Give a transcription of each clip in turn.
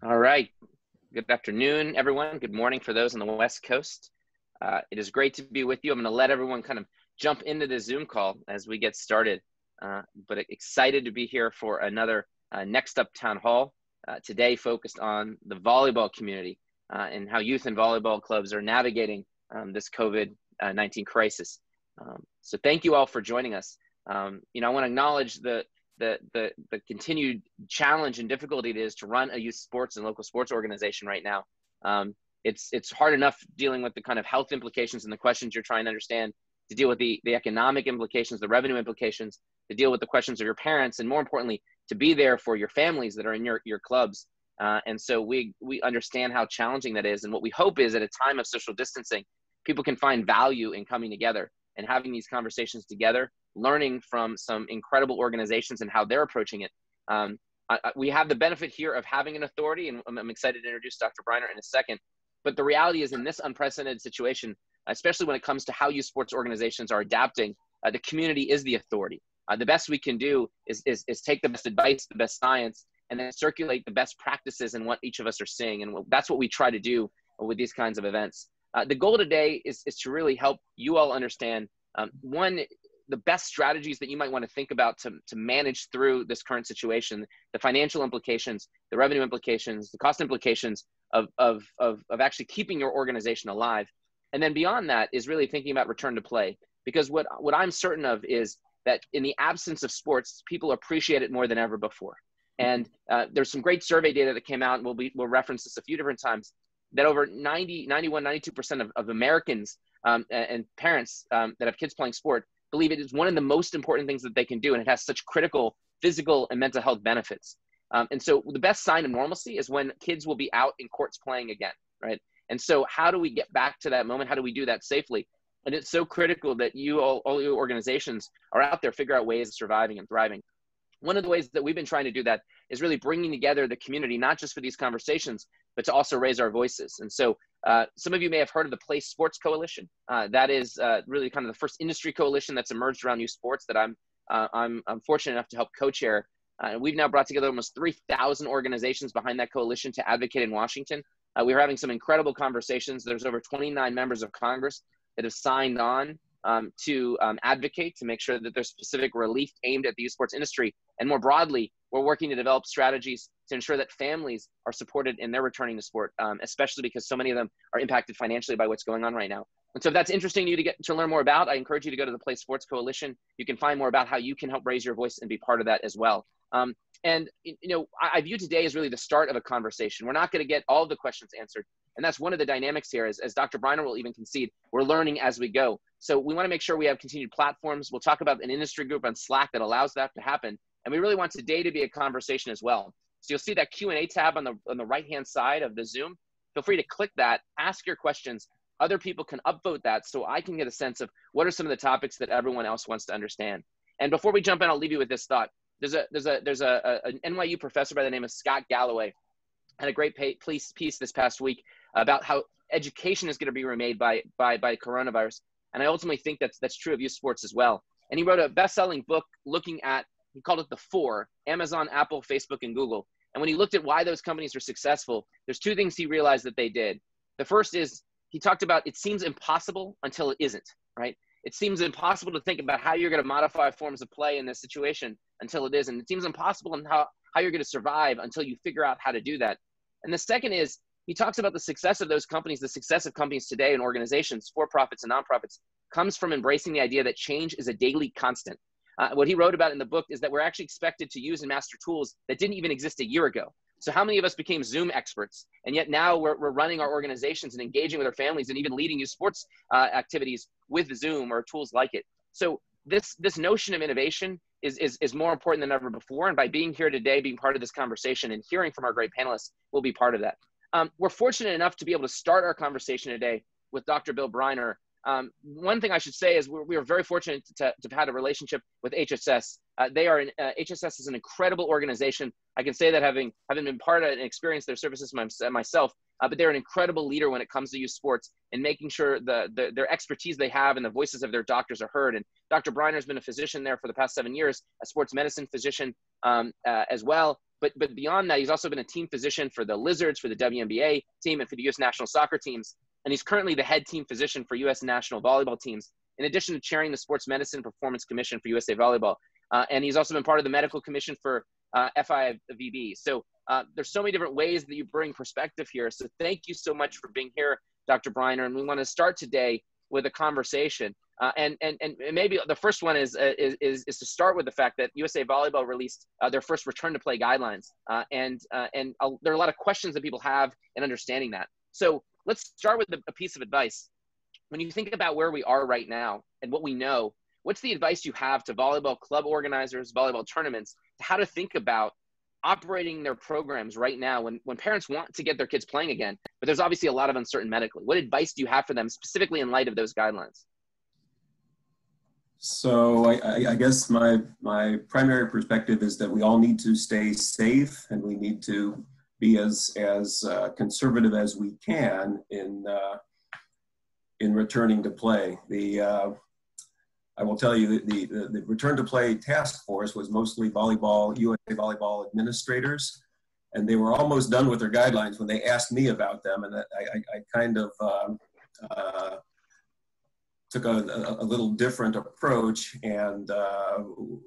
All right. Good afternoon, everyone. Good morning for those on the West Coast. It is great to be with you. I'm going to let everyone kind of jump into the Zoom call as we get started, but excited to be here for another NextUp Town Hall, today focused on the volleyball community and how youth and volleyball clubs are navigating this COVID-19 crisis. So thank you all for joining us. I want to acknowledge the continued challenge and difficulty it is to run a youth sports and local sports organization right now. It's hard enough dealing with the kind of health implications and the questions you're trying to understand, to deal with the economic implications, the revenue implications, to deal with the questions of your parents, and more importantly, to be there for your families that are in your clubs. And so we understand how challenging that is. And what we hope is, at a time of social distancing, people can find value in coming together and having these conversations together, learning from some incredible organizations and how they're approaching it. We have the benefit here of having an authority, and I'm excited to introduce Dr. Briner in a second. But the reality is, in this unprecedented situation, especially when it comes to how youth sports organizations are adapting, the community is the authority. The best we can do is take the best advice, the best science, and then circulate the best practices and what each of us are seeing. And that's what we try to do with these kinds of events. The goal today is to really help you all understand, the best strategies that you might want to think about to manage through this current situation, the financial implications, the revenue implications, the cost implications of actually keeping your organization alive. And then beyond that is really thinking about return to play. Because what I'm certain of is that in the absence of sports, people appreciate it more than ever before. And there's some great survey data that came out, and we'll reference this a few different times, that over 92% of Americans and parents that have kids playing sport believe it is one of the most important things that they can do, and it has such critical physical and mental health benefits. And so the best sign of normalcy is when kids will be out in courts playing again, right? And so how do we get back to that moment? How do we do that safely? And it's so critical that all your organizations are out there, figure out ways of surviving and thriving. One of the ways that we've been trying to do that is really bringing together the community, not just for these conversations, but to also raise our voices. And so some of you may have heard of the Play Sports Coalition. That is really kind of the first industry coalition that's emerged around youth sports that I'm fortunate enough to help co-chair. We've now brought together almost 3,000 organizations behind that coalition to advocate in Washington. We were having some incredible conversations. There's over 29 members of Congress that have signed on to advocate to make sure that there's specific relief aimed at the youth sports industry. And more broadly, we're working to develop strategies to ensure that families are supported in their returning to sport, especially because so many of them are impacted financially by what's going on right now. And so if that's interesting to you to learn more about, I encourage you to go to the Play Sports Coalition. You can find more about how you can help raise your voice and be part of that as well. And I view today as really the start of a conversation. We're not going to get all of the questions answered. And that's one of the dynamics here, as Dr. Briner will even concede, we're learning as we go. So we want to make sure we have continued platforms. We'll talk about an industry group on Slack that allows that to happen. And we really want today to be a conversation as well. So you'll see that Q&A tab on the right-hand side of the Zoom. Feel free to click that, ask your questions. Other people can upvote that so I can get a sense of what are some of the topics that everyone else wants to understand. And before we jump in, I'll leave you with this thought. There's an NYU professor by the name of Scott Galloway, had a great piece this past week about how education is going to be remade by coronavirus. And I ultimately think that's true of youth sports as well. And he wrote a best-selling book looking at, he called it the four: Amazon, Apple, Facebook, and Google. And when he looked at why those companies were successful, there's two things he realized that they did. The first is he talked about it seems impossible until it isn't, right? It seems impossible to think about how you're going to modify forms of play in this situation until it is. And it seems impossible in how you're going to survive until you figure out how to do that. And the second is he talks about the success of those companies, the success of companies today and organizations, for-profits and nonprofits, comes from embracing the idea that change is a daily constant. What he wrote about in the book is that we're actually expected to use and master tools that didn't even exist a year ago. So how many of us became Zoom experts? And yet now we're running our organizations and engaging with our families and even leading youth sports activities with Zoom or tools like it. So this notion of innovation is more important than ever before. And by being here today, being part of this conversation and hearing from our great panelists, we'll be part of that. We're fortunate enough to be able to start our conversation today with Dr. Bill Briner. One thing I should say is we are very fortunate to have had a relationship with HSS. HSS is an incredible organization. I can say that having been part of and experienced their services myself, but they're an incredible leader when it comes to youth sports and making sure their expertise they have and the voices of their doctors are heard. And Dr. Briner has been a physician there for the past 7 years, a sports medicine physician as well. But beyond that, he's also been a team physician for the Lizards, for the WNBA team, and for the U.S. national soccer teams. And he's currently the head team physician for U.S. national volleyball teams, in addition to chairing the Sports Medicine Performance Commission for USA Volleyball. And he's also been part of the medical commission for FIVB. So there's so many different ways that you bring perspective here. So thank you so much for being here, Dr. Briner. And we want to start today with a conversation. And maybe the first one is to start with the fact that USA Volleyball released their first return to play guidelines. And there are a lot of questions that people have in understanding that. So let's start with a piece of advice. When you think about where we are right now and what we know, what's the advice you have to volleyball club organizers, volleyball tournaments, how to think about operating their programs right now when parents want to get their kids playing again, but there's obviously a lot of uncertainty medically? What advice do you have for them specifically in light of those guidelines? So I guess my primary perspective is that we all need to stay safe, and we need to be as conservative as we can in returning to play. I will tell you that the return to play task force was mostly USA Volleyball administrators, and they were almost done with their guidelines when they asked me about them, and I kind of took a little different approach and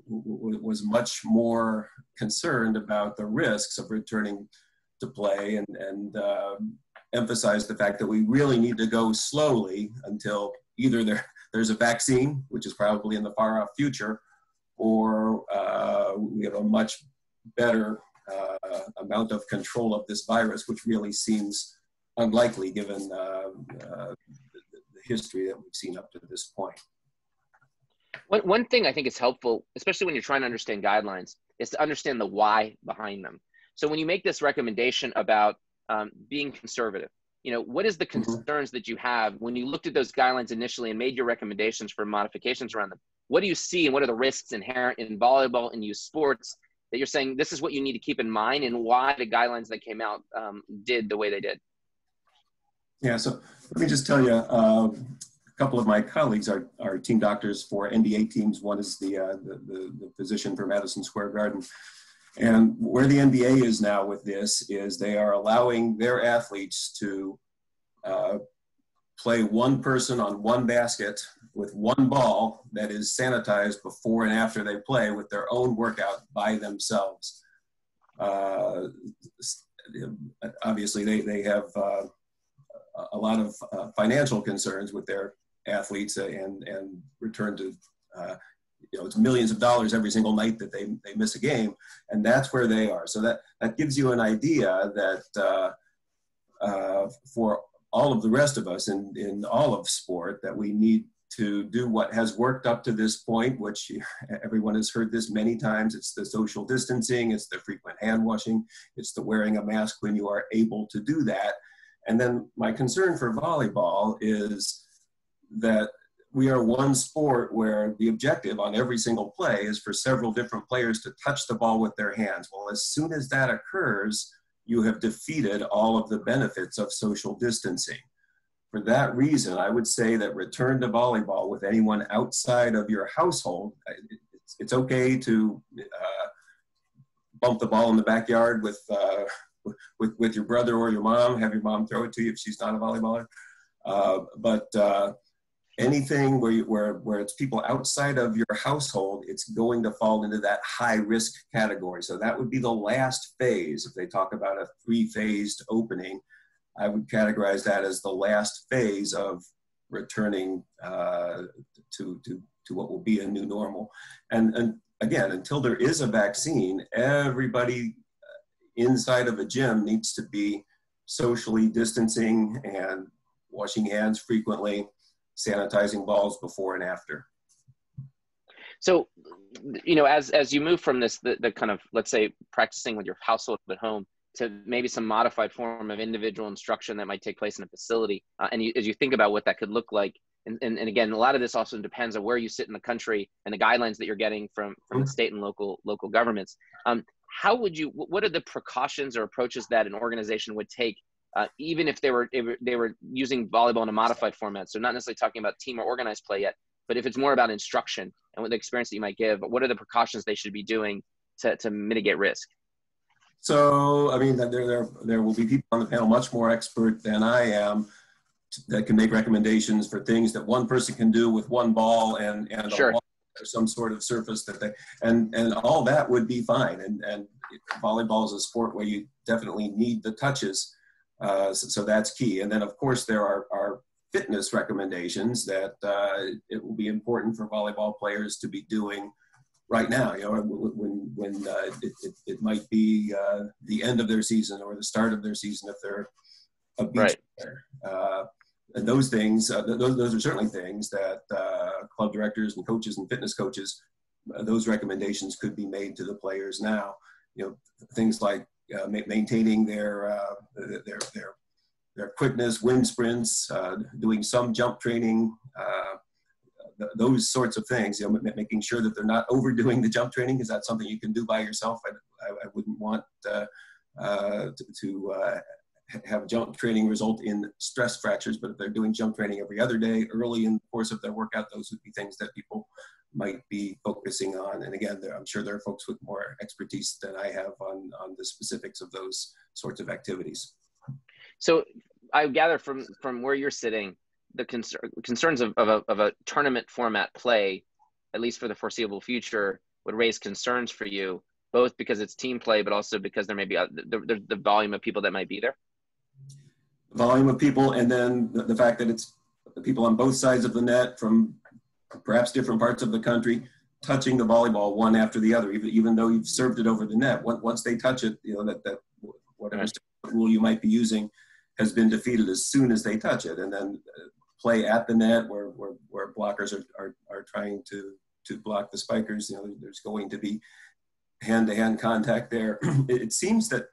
was much more concerned about the risks of returning to play, and emphasized the fact that we really need to go slowly until either there's a vaccine, which is probably in the far off future, or we have a much better amount of control of this virus, which really seems unlikely given the history that we've seen up to this point. One thing I think is helpful, especially when you're trying to understand guidelines, is to understand the why behind them. So when you make this recommendation about being conservative, what is the concerns that you have when you looked at those guidelines initially and made your recommendations for modifications around them? What do you see, and what are the risks inherent in volleyball and youth sports that you're saying this is what you need to keep in mind, and why the guidelines that came out did the way they did? Yeah, so let me just tell you, a couple of my colleagues are team doctors for NBA teams. One is the physician for Madison Square Garden. And where the NBA is now with this is they are allowing their athletes to play one person on one basket with one ball that is sanitized before and after they play with their own workout by themselves. Obviously, they have a lot of financial concerns with their athletes and return to it's millions of dollars every single night that they miss a game, and that's where they are. So that gives you an idea that for all of the rest of us in all of sport, that we need to do what has worked up to this point, which everyone has heard this many times. It's the social distancing, it's the frequent hand washing, it's the wearing a mask when you are able to do that. And then my concern for volleyball is that we are one sport where the objective on every single play is for several different players to touch the ball with their hands. Well, as soon as that occurs, you have defeated all of the benefits of social distancing. For that reason, I would say that return to volleyball with anyone outside of your household, it's okay to bump the ball in the backyard with your brother or your mom, have your mom throw it to you if she's not a volleyballer. But anything where it's people outside of your household, it's going to fall into that high risk category. So that would be the last phase. If they talk about a 3-phased opening, I would categorize that as the last phase of returning to what will be a new normal. And again, until there is a vaccine, everybody inside of a gym needs to be socially distancing and washing hands frequently, sanitizing balls before and after. So, as you move from this, the kind of, let's say, practicing with your household at home to maybe some modified form of individual instruction that might take place in a facility, as you think about what that could look like, and again, a lot of this also depends on where you sit in the country and the guidelines that you're getting from the state and local governments. What are the precautions or approaches that an organization would take, even if they were using volleyball in a modified format? So not necessarily talking about team or organized play yet, but if it's more about instruction and what the experience that you might give, what are the precautions they should be doing to mitigate risk? So, I mean, there will be people on the panel much more expert than I am that can make recommendations for things that one person can do with one ball and Sure. a wall or some sort of surface that they, and all that would be fine. And volleyball is a sport where you definitely need the touches. So that's key. And then, of course, there are fitness recommendations that it will be important for volleyball players to be doing right now. You know, when it might be the end of their season or the start of their season if they're a beach player. And those things, those are certainly things that club directors and coaches and fitness coaches, those recommendations could be made to the players now. You know, things like maintaining their quickness, wind sprints, doing some jump training, those sorts of things. You know, making sure that they're not overdoing the jump training. Is that something you can do by yourself? I wouldn't want to have jump training result in stress fractures, but if they're doing jump training every other day early in the course of their workout, those would be things that people might be focusing on. And again, I'm sure there are folks with more expertise than I have on the specifics of those sorts of activities. So I gather from where you're sitting, the concerns of a tournament format play, at least for the foreseeable future, would raise concerns for you, both because it's team play, but also because there may be the volume of people that might be there. Volume of people, and then the fact that it's people on both sides of the net from perhaps different parts of the country touching the volleyball one after the other, even though you've served it over the net. Once they touch it, you know, that whatever rule you might be using has been defeated as soon as they touch it. And then play at the net where blockers are trying to block the spikers. You know, there's going to be hand-to-hand contact there. It seems that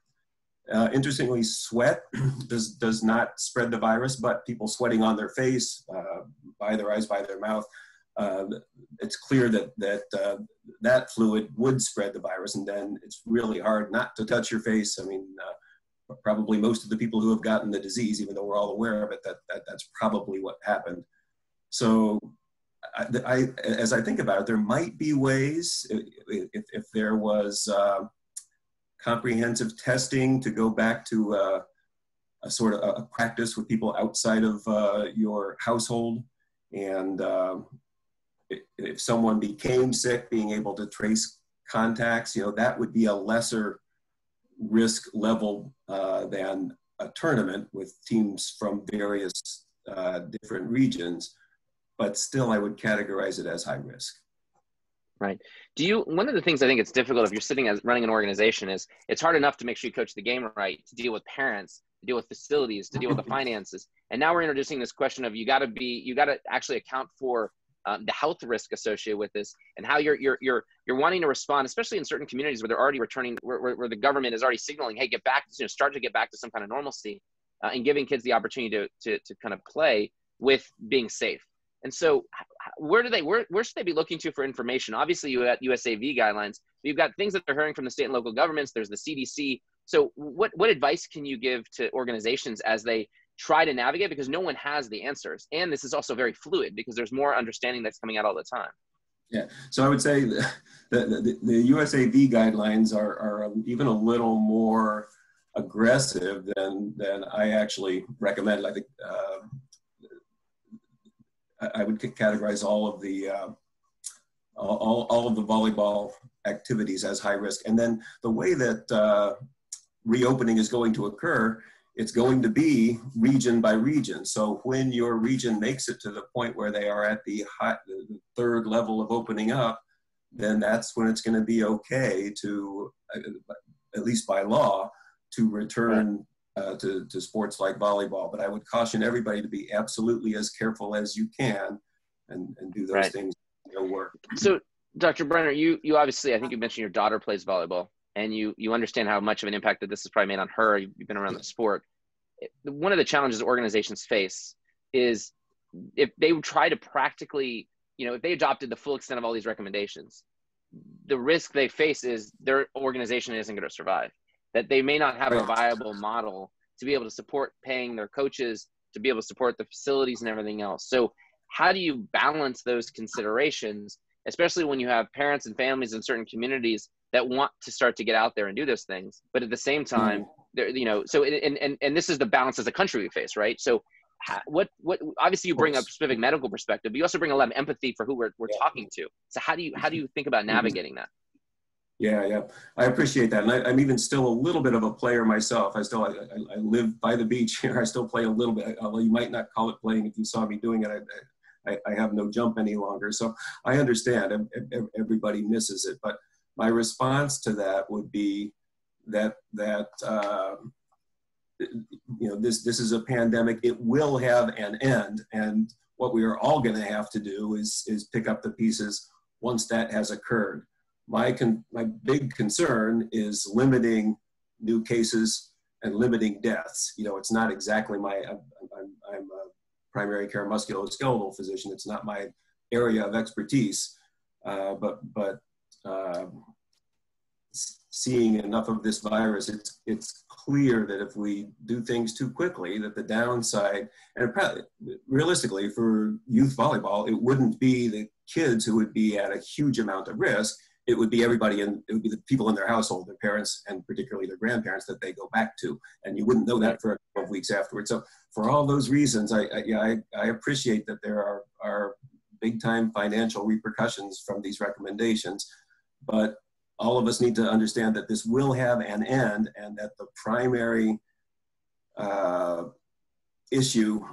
interestingly, sweat does not spread the virus, but people sweating on their face, by their eyes, by their mouth, it's clear that fluid would spread the virus, and then it's really hard not to touch your face. I mean, probably most of the people who have gotten the disease, even though we're all aware of it, that's probably what happened. So as I think about it, there might be ways, if there was comprehensive testing to go back to a sort of a practice with people outside of your household. And if someone became sick, being able to trace contacts, you know, that would be a lesser risk level than a tournament with teams from various different regions. But still, I would categorize it as high risk. Right. One of the things I think it's difficult if you're sitting as running an organization is it's hard enough to make sure you coach the game right, to deal with parents, to deal with facilities, to deal with the finances. And now we're introducing this question of you got to actually account for the health risk associated with this and how you're wanting to respond, especially in certain communities where they're already returning, where the government is already signaling, hey, start to get back to some kind of normalcy, and giving kids the opportunity to kind of play with being safe. And so where should they be looking to for information? Obviously, you got USAV guidelines. You've got things that they're hearing from the state and local governments. There's the CDC. So what advice can you give to organizations as they try to navigate? Because no one has the answers. And this is also very fluid because there's more understanding that's coming out all the time. Yeah. So I would say the USAV guidelines are even a little more aggressive than I actually recommend. I think I would categorize all of the volleyball activities as high risk. And then the way that reopening is going to occur, it's going to be region by region. So when your region makes it to the point where they are at the third level of opening up, then that's when it's going to be okay to, at least by law, to return to sports like volleyball. But I would caution everybody to be absolutely as careful as you can and do those things that will work. So Dr. Briner, you obviously, I think you mentioned your daughter plays volleyball, and you understand how much of an impact that this has probably made on her. You've been around the sport. One of the challenges organizations face is if they try to practically, if they adopted the full extent of all these recommendations, the risk they face is their organization isn't going to survive, that they may not have a viable model to be able to support paying their coaches, to be able to support the facilities and everything else. So how do you balance those considerations, especially when you have parents and families in certain communities that want to start to get out there and do those things. But at the same time, there, you know, so, and this is the balance as a country we face, right? So what obviously you bring up specific medical perspective, but you also bring a lot of empathy for who we're talking to. So how do you think about navigating that? Yeah, I appreciate that, and I'm even still a little bit of a player myself. I live by the beach here. I still play a little bit, although you might not call it playing if you saw me doing it. I have no jump any longer, so I understand everybody misses it. But my response to that would be that you know, this is a pandemic. It will have an end, and what we are all going to have to do is pick up the pieces once that has occurred. My big concern is limiting new cases and limiting deaths. You know, it's not exactly I'm a primary care musculoskeletal physician. It's not my area of expertise, but seeing enough of this virus, it's clear that if we do things too quickly, that the downside, and probably, realistically for youth volleyball, it wouldn't be the kids who would be at a huge amount of risk. It would be everybody, and it would be the people in their household, their parents, and particularly their grandparents that they go back to. And you wouldn't know that for a couple of weeks afterwards. So for all those reasons, I appreciate that there are big time financial repercussions from these recommendations, but all of us need to understand that this will have an end, and that the primary issue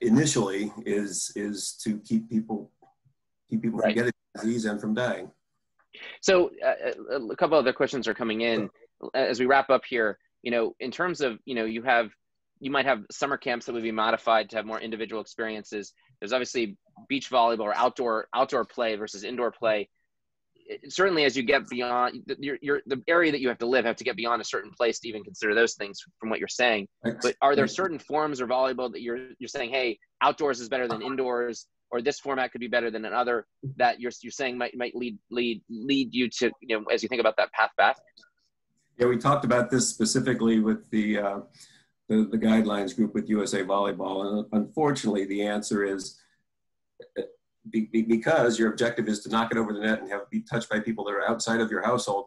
initially is to keep people from getting disease and from dying. So a couple other questions are coming in as we wrap up here. You know, in terms of, you know, you might have summer camps that would be modified to have more individual experiences. There's obviously beach volleyball or outdoor play versus indoor play. Certainly, as you get beyond the area that you have to get beyond a certain place to even consider those things from what you're saying. But are there certain forms of volleyball that you're saying, hey, outdoors is better than indoors, or this format could be better than another, that you're saying might lead you to, you know, as you think about that path back? Yeah, we talked about this specifically with the guidelines group with USA Volleyball, and unfortunately, the answer is because your objective is to knock it over the net and be touched by people that are outside of your household.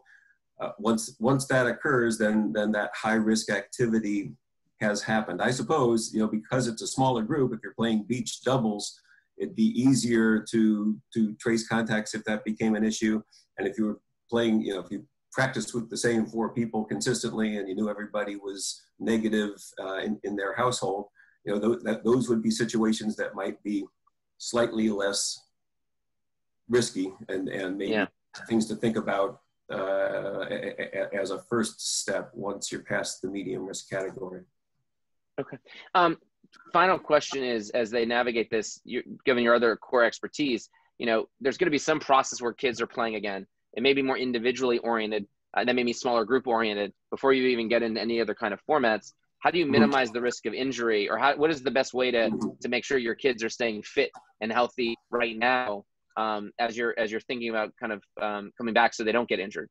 Once that occurs, then that high risk activity has happened. I suppose, you know, because it's a smaller group, if you're playing beach doubles, it'd be easier to trace contacts if that became an issue. And if you were playing, you know, if you practiced with the same 4 people consistently and you knew everybody was negative in their household, you know, those would be situations that might be slightly less risky and maybe things to think about as a first step once you're past the medium risk category. Okay. Final question is, as they navigate this, given your other core expertise, you know, there's going to be some process where kids are playing again. It may be more individually oriented, that may be smaller group oriented before you even get into any other kind of formats. How do you minimize the risk of injury, or what is the best way to make sure your kids are staying fit and healthy right now, as you're thinking about kind of coming back so they don't get injured?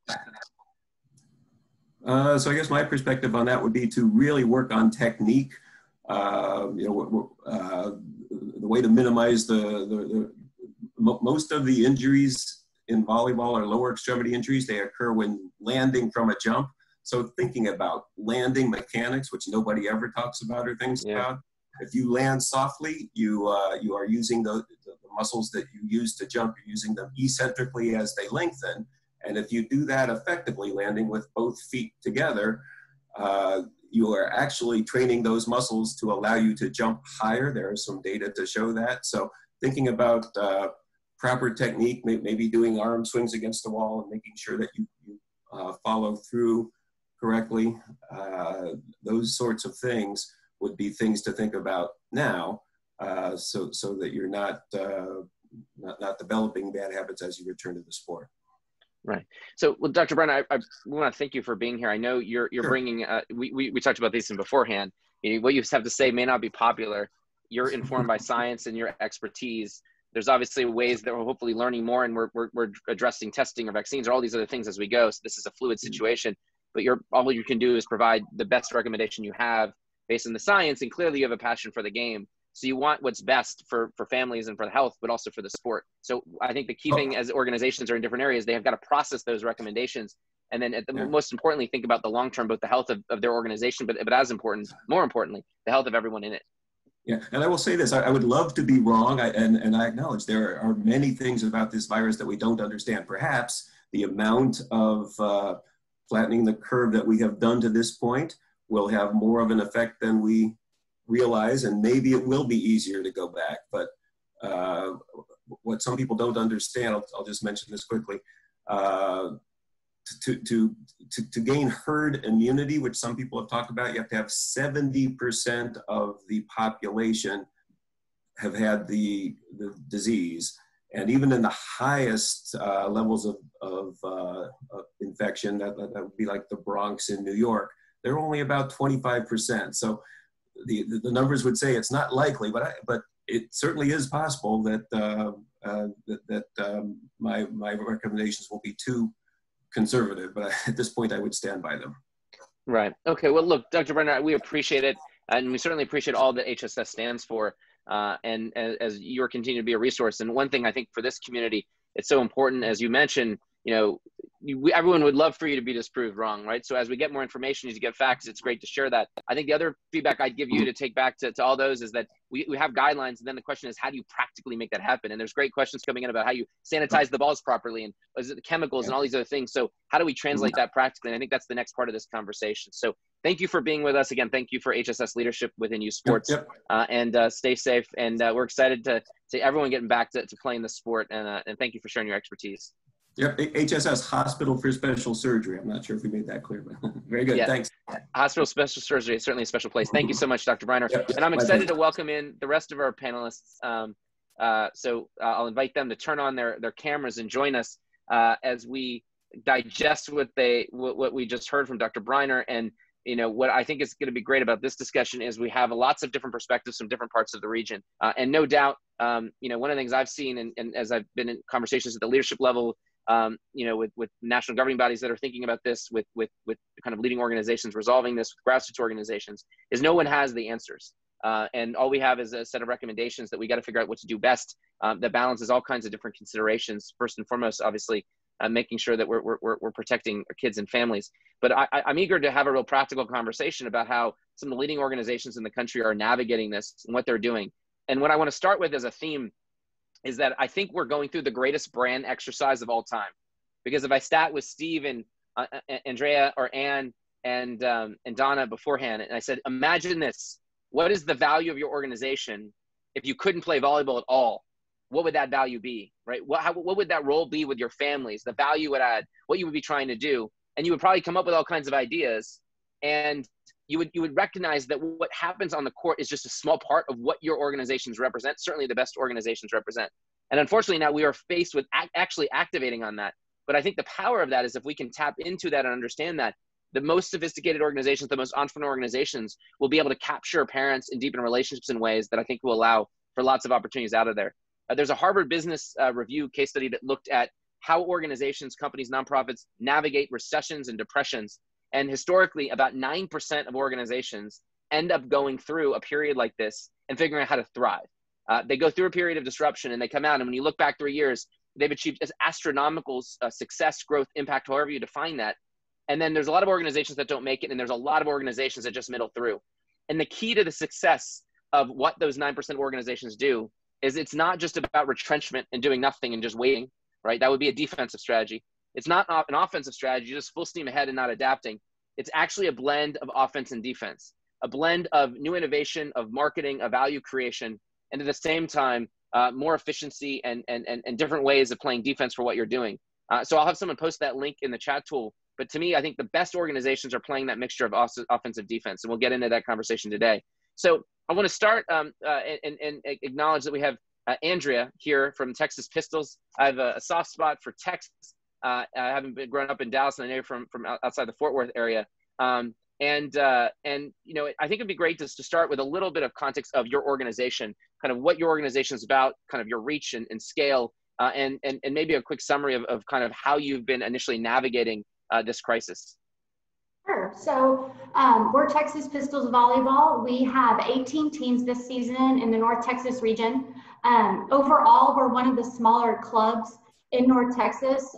So I guess my perspective on that would be to really work on technique. You know, the way to minimize most of the injuries in volleyball are lower extremity injuries. They occur when landing from a jump. So thinking about landing mechanics, which nobody ever talks about or thinks about. If you land softly, you are using the muscles that you use to jump. You're using them eccentrically as they lengthen. And if you do that effectively, landing with both feet together, you are actually training those muscles to allow you to jump higher. There is some data to show that. So thinking about proper technique, maybe doing arm swings against the wall and making sure that you follow through correctly. Those sorts of things would be things to think about now, so that you're not developing bad habits as you return to the sport. Right. So, well, Dr. Briner, I want to thank you for being here. I know you're Sure. bringing, we talked about these in beforehand. What you have to say may not be popular. You're informed by science and your expertise. There's obviously ways that we're hopefully learning more, and we're addressing testing or vaccines or all these other things as we go. So this is a fluid situation, but all you can do is provide the best recommendation you have based on the science, and clearly you have a passion for the game. So you want what's best for families and for the health, but also for the sport. So I think the key thing as organizations are in different areas, they have got to process those recommendations. And then most importantly, think about the long term, both the health of their organization, but as important, more importantly, the health of everyone in it. Yeah, and I will say this, I would love to be wrong, and I acknowledge there are many things about this virus that we don't understand. Perhaps the amount of flattening the curve that we have done to this point will have more of an effect than we realize, and maybe it will be easier to go back. But what some people don't understand, I'll just mention this quickly, to gain herd immunity, which some people have talked about, you have to have 70% of the population have had the disease. And even in the highest levels of infection, that would be like the Bronx in New York, they're only about 25%. So the numbers would say it's not likely, but it certainly is possible that my recommendations will be too conservative, but at this point I would stand by them. Right. Okay. Well, look, Dr. Briner, we appreciate it, and we certainly appreciate all that HSS stands for. And as you're continuing to be a resource. And one thing I think for this community, it's so important, as you mentioned, everyone would love for you to be disproved wrong, right? So as we get more information, as you get facts, it's great to share that. I think the other feedback I'd give you to take back to all those is that we have guidelines, and then the question is, how do you practically make that happen? And there's great questions coming in about how you sanitize the balls properly, and is it the chemicals and all these other things. So how do we translate that practically? And I think that's the next part of this conversation. So thank you for being with us again. Thank you for HSS leadership within youth sports. And stay safe. And we're excited to see everyone getting back to playing the sport. And thank you for sharing your expertise. Yep, HSS, Hospital for Special Surgery. I'm not sure if we made that clear, but very good, thanks. Hospital Special Surgery is certainly a special place. Thank you so much, Dr. Briner. And I'm excited to welcome in the rest of our panelists. So I'll invite them to turn on their cameras and join us as we digest what we just heard from Dr. Briner. And what I think is going to be great about this discussion is we have lots of different perspectives from different parts of the region. And no doubt, one of the things I've seen, and as I've been in conversations at the leadership level, with national governing bodies that are thinking about this, with kind of leading organizations resolving this, with grassroots organizations, is no one has the answers. And all we have is a set of recommendations that we got to figure out what to do best, that balances all kinds of different considerations. First and foremost, obviously, making sure that we're protecting our kids and families. But I'm eager to have a real practical conversation about how some of the leading organizations in the country are navigating this and what they're doing. And what I want to start with as a theme is that I think we're going through the greatest brand exercise of all time. Because if I sat with Steve and Andrea or Ann and Donna beforehand, and I said, imagine this, what is the value of your organization if you couldn't play volleyball at all? What would that value be, right? What would that role be with your families, the value it add, what you would be trying to do? And you would probably come up with all kinds of ideas, and you would recognize that what happens on the court is just a small part of what your organizations represent, certainly the best organizations represent. And unfortunately, now we are faced with actually activating on that. But I think the power of that is if we can tap into that and understand that, the most sophisticated organizations, the most entrepreneurial organizations will be able to capture parents and deepen relationships in ways that I think will allow for lots of opportunities out of there. There's a Harvard Business Review case study that looked at how organizations, companies, nonprofits navigate recessions and depressions. And historically, about 9% of organizations end up going through a period like this and figuring out how to thrive. They go through a period of disruption and they come out. And when you look back 3 years, they've achieved astronomical success, growth, impact, however you define that. And then there's a lot of organizations that don't make it. And there's a lot of organizations that just middle through. And the key to the success of what those 9% organizations do is it's not just about retrenchment and doing nothing and just waiting, right? That would be a defensive strategy. It's not an offensive strategy, just full steam ahead and not adapting. It's actually a blend of offense and defense, a blend of new innovation, of marketing, of value creation, and at the same time, more efficiency and different ways of playing defense for what you're doing. So I'll have someone post that link in the chat tool. But to me, I think the best organizations are playing that mixture of offensive defense, and we'll get into that conversation today. So I want to start and acknowledge that we have Andrea here from Texas Pistols. I have a soft spot for Texas. I haven't grown up in Dallas, and I know you're from outside the Fort Worth area. I think it'd be great just to start with a little bit of context of your organization, kind of what your organization is about, kind of your reach and scale, and maybe a quick summary of kind of how you've been initially navigating this crisis. Sure. So we're Texas Pistols Volleyball. We have 18 teams this season in the North Texas region. Overall, we're one of the smaller clubs in North Texas,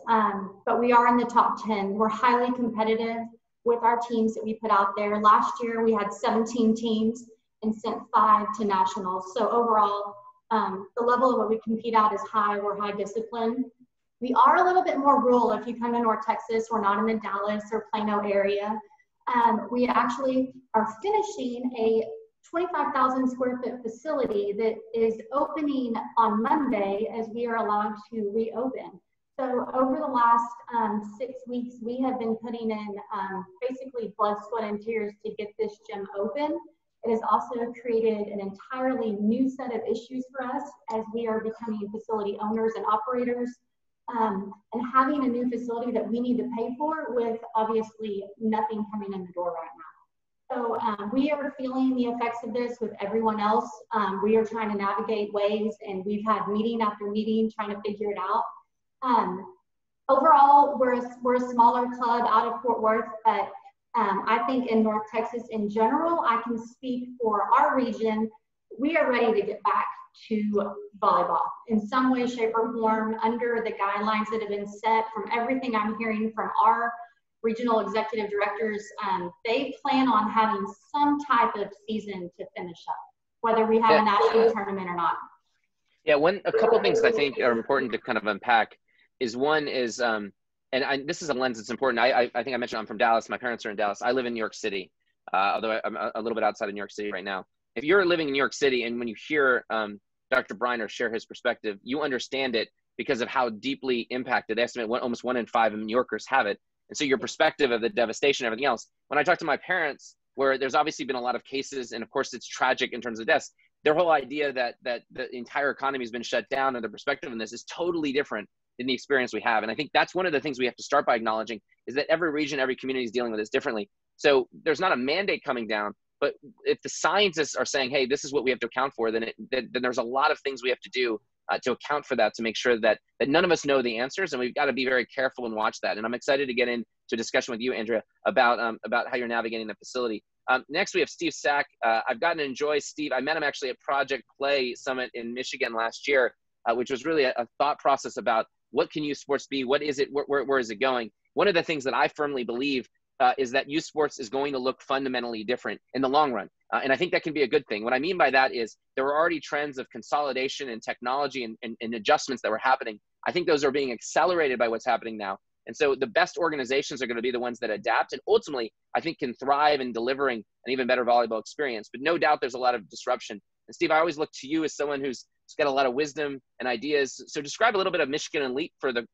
but we are in the top 10. We're highly competitive with our teams that we put out there. Last year, we had 17 teams and sent 5 to nationals. So overall, the level of what we compete at is high. We're high discipline. We are a little bit more rural. If you come to North Texas, we're not in the Dallas or Plano area. We actually are finishing a 25,000 square foot facility that is opening on Monday as we are allowed to reopen. So over the last 6 weeks, we have been putting in basically blood, sweat, and tears to get this gym open. It has also created an entirely new set of issues for us as we are becoming facility owners and operators. And having a new facility that we need to pay for with obviously nothing coming in the door right now. So we are feeling the effects of this with everyone else. We are trying to navigate ways, and we've had meeting after meeting trying to figure it out. Overall, we're a smaller club out of Fort Worth, but I think in North Texas in general, I can speak for our region, we are ready to get back to volleyball in some way, shape, or form under the guidelines that have been set. From everything I'm hearing from our regional executive directors, they plan on having some type of season to finish up, whether we have a national tournament or not. Yeah, a couple of things I think are important to kind of unpack is one is, this is a lens that's important. I think I mentioned I'm from Dallas. My parents are in Dallas. I live in New York City, although I'm a little bit outside of New York City right now. If you're living in New York City and when you hear Dr. Briner share his perspective, you understand it because of how deeply impacted, they estimate almost 1 in 5 New Yorkers have it. And so your perspective of the devastation and everything else, when I talk to my parents, where there's obviously been a lot of cases, and of course it's tragic in terms of deaths, their whole idea that the entire economy has been shut down and their perspective on this is totally different than the experience we have. And I think that's one of the things we have to start by acknowledging is that every region, every community is dealing with this differently. So there's not a mandate coming down, but if the scientists are saying, hey, this is what we have to account for, then there's a lot of things we have to do to account for that, to make sure that none of us know the answers, and we've got to be very careful and watch that. And I'm excited to get into a discussion with you, Andrea, about how you're navigating the facility. Next, we have Steve Sack. I've gotten to enjoy Steve. I met him actually at Project Play Summit in Michigan last year, which was really a thought process about what can youth sports be? What is it? Where is it going? One of the things that I firmly believe is that youth sports is going to look fundamentally different in the long run. And I think that can be a good thing. What I mean by that is there are already trends of consolidation and technology and adjustments that were happening. I think those are being accelerated by what's happening now. And so the best organizations are going to be the ones that adapt and ultimately, I think, can thrive in delivering an even better volleyball experience. But no doubt there's a lot of disruption. And Steve, I always look to you as someone who's got a lot of wisdom and ideas. So describe a little bit of Michigan and Leap for the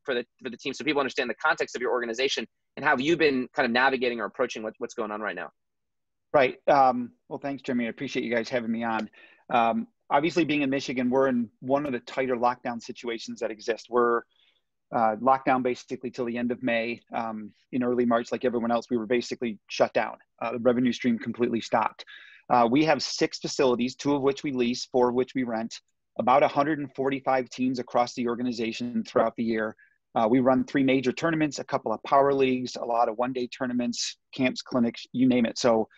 team so people understand the context of your organization and how you've been kind of navigating or approaching what's going on right now. Right. Well, thanks, Jeremy. I appreciate you guys having me on. Obviously, being in Michigan, we're in one of the tighter lockdown situations that exist. We're locked down basically till the end of May. In early March, like everyone else, we were basically shut down. The revenue stream completely stopped. We have 6 facilities, 2 of which we lease, 4 of which we rent, about 145 teams across the organization throughout the year. We run 3 major tournaments, a couple of power leagues, a lot of one-day tournaments, camps, clinics, you name it. So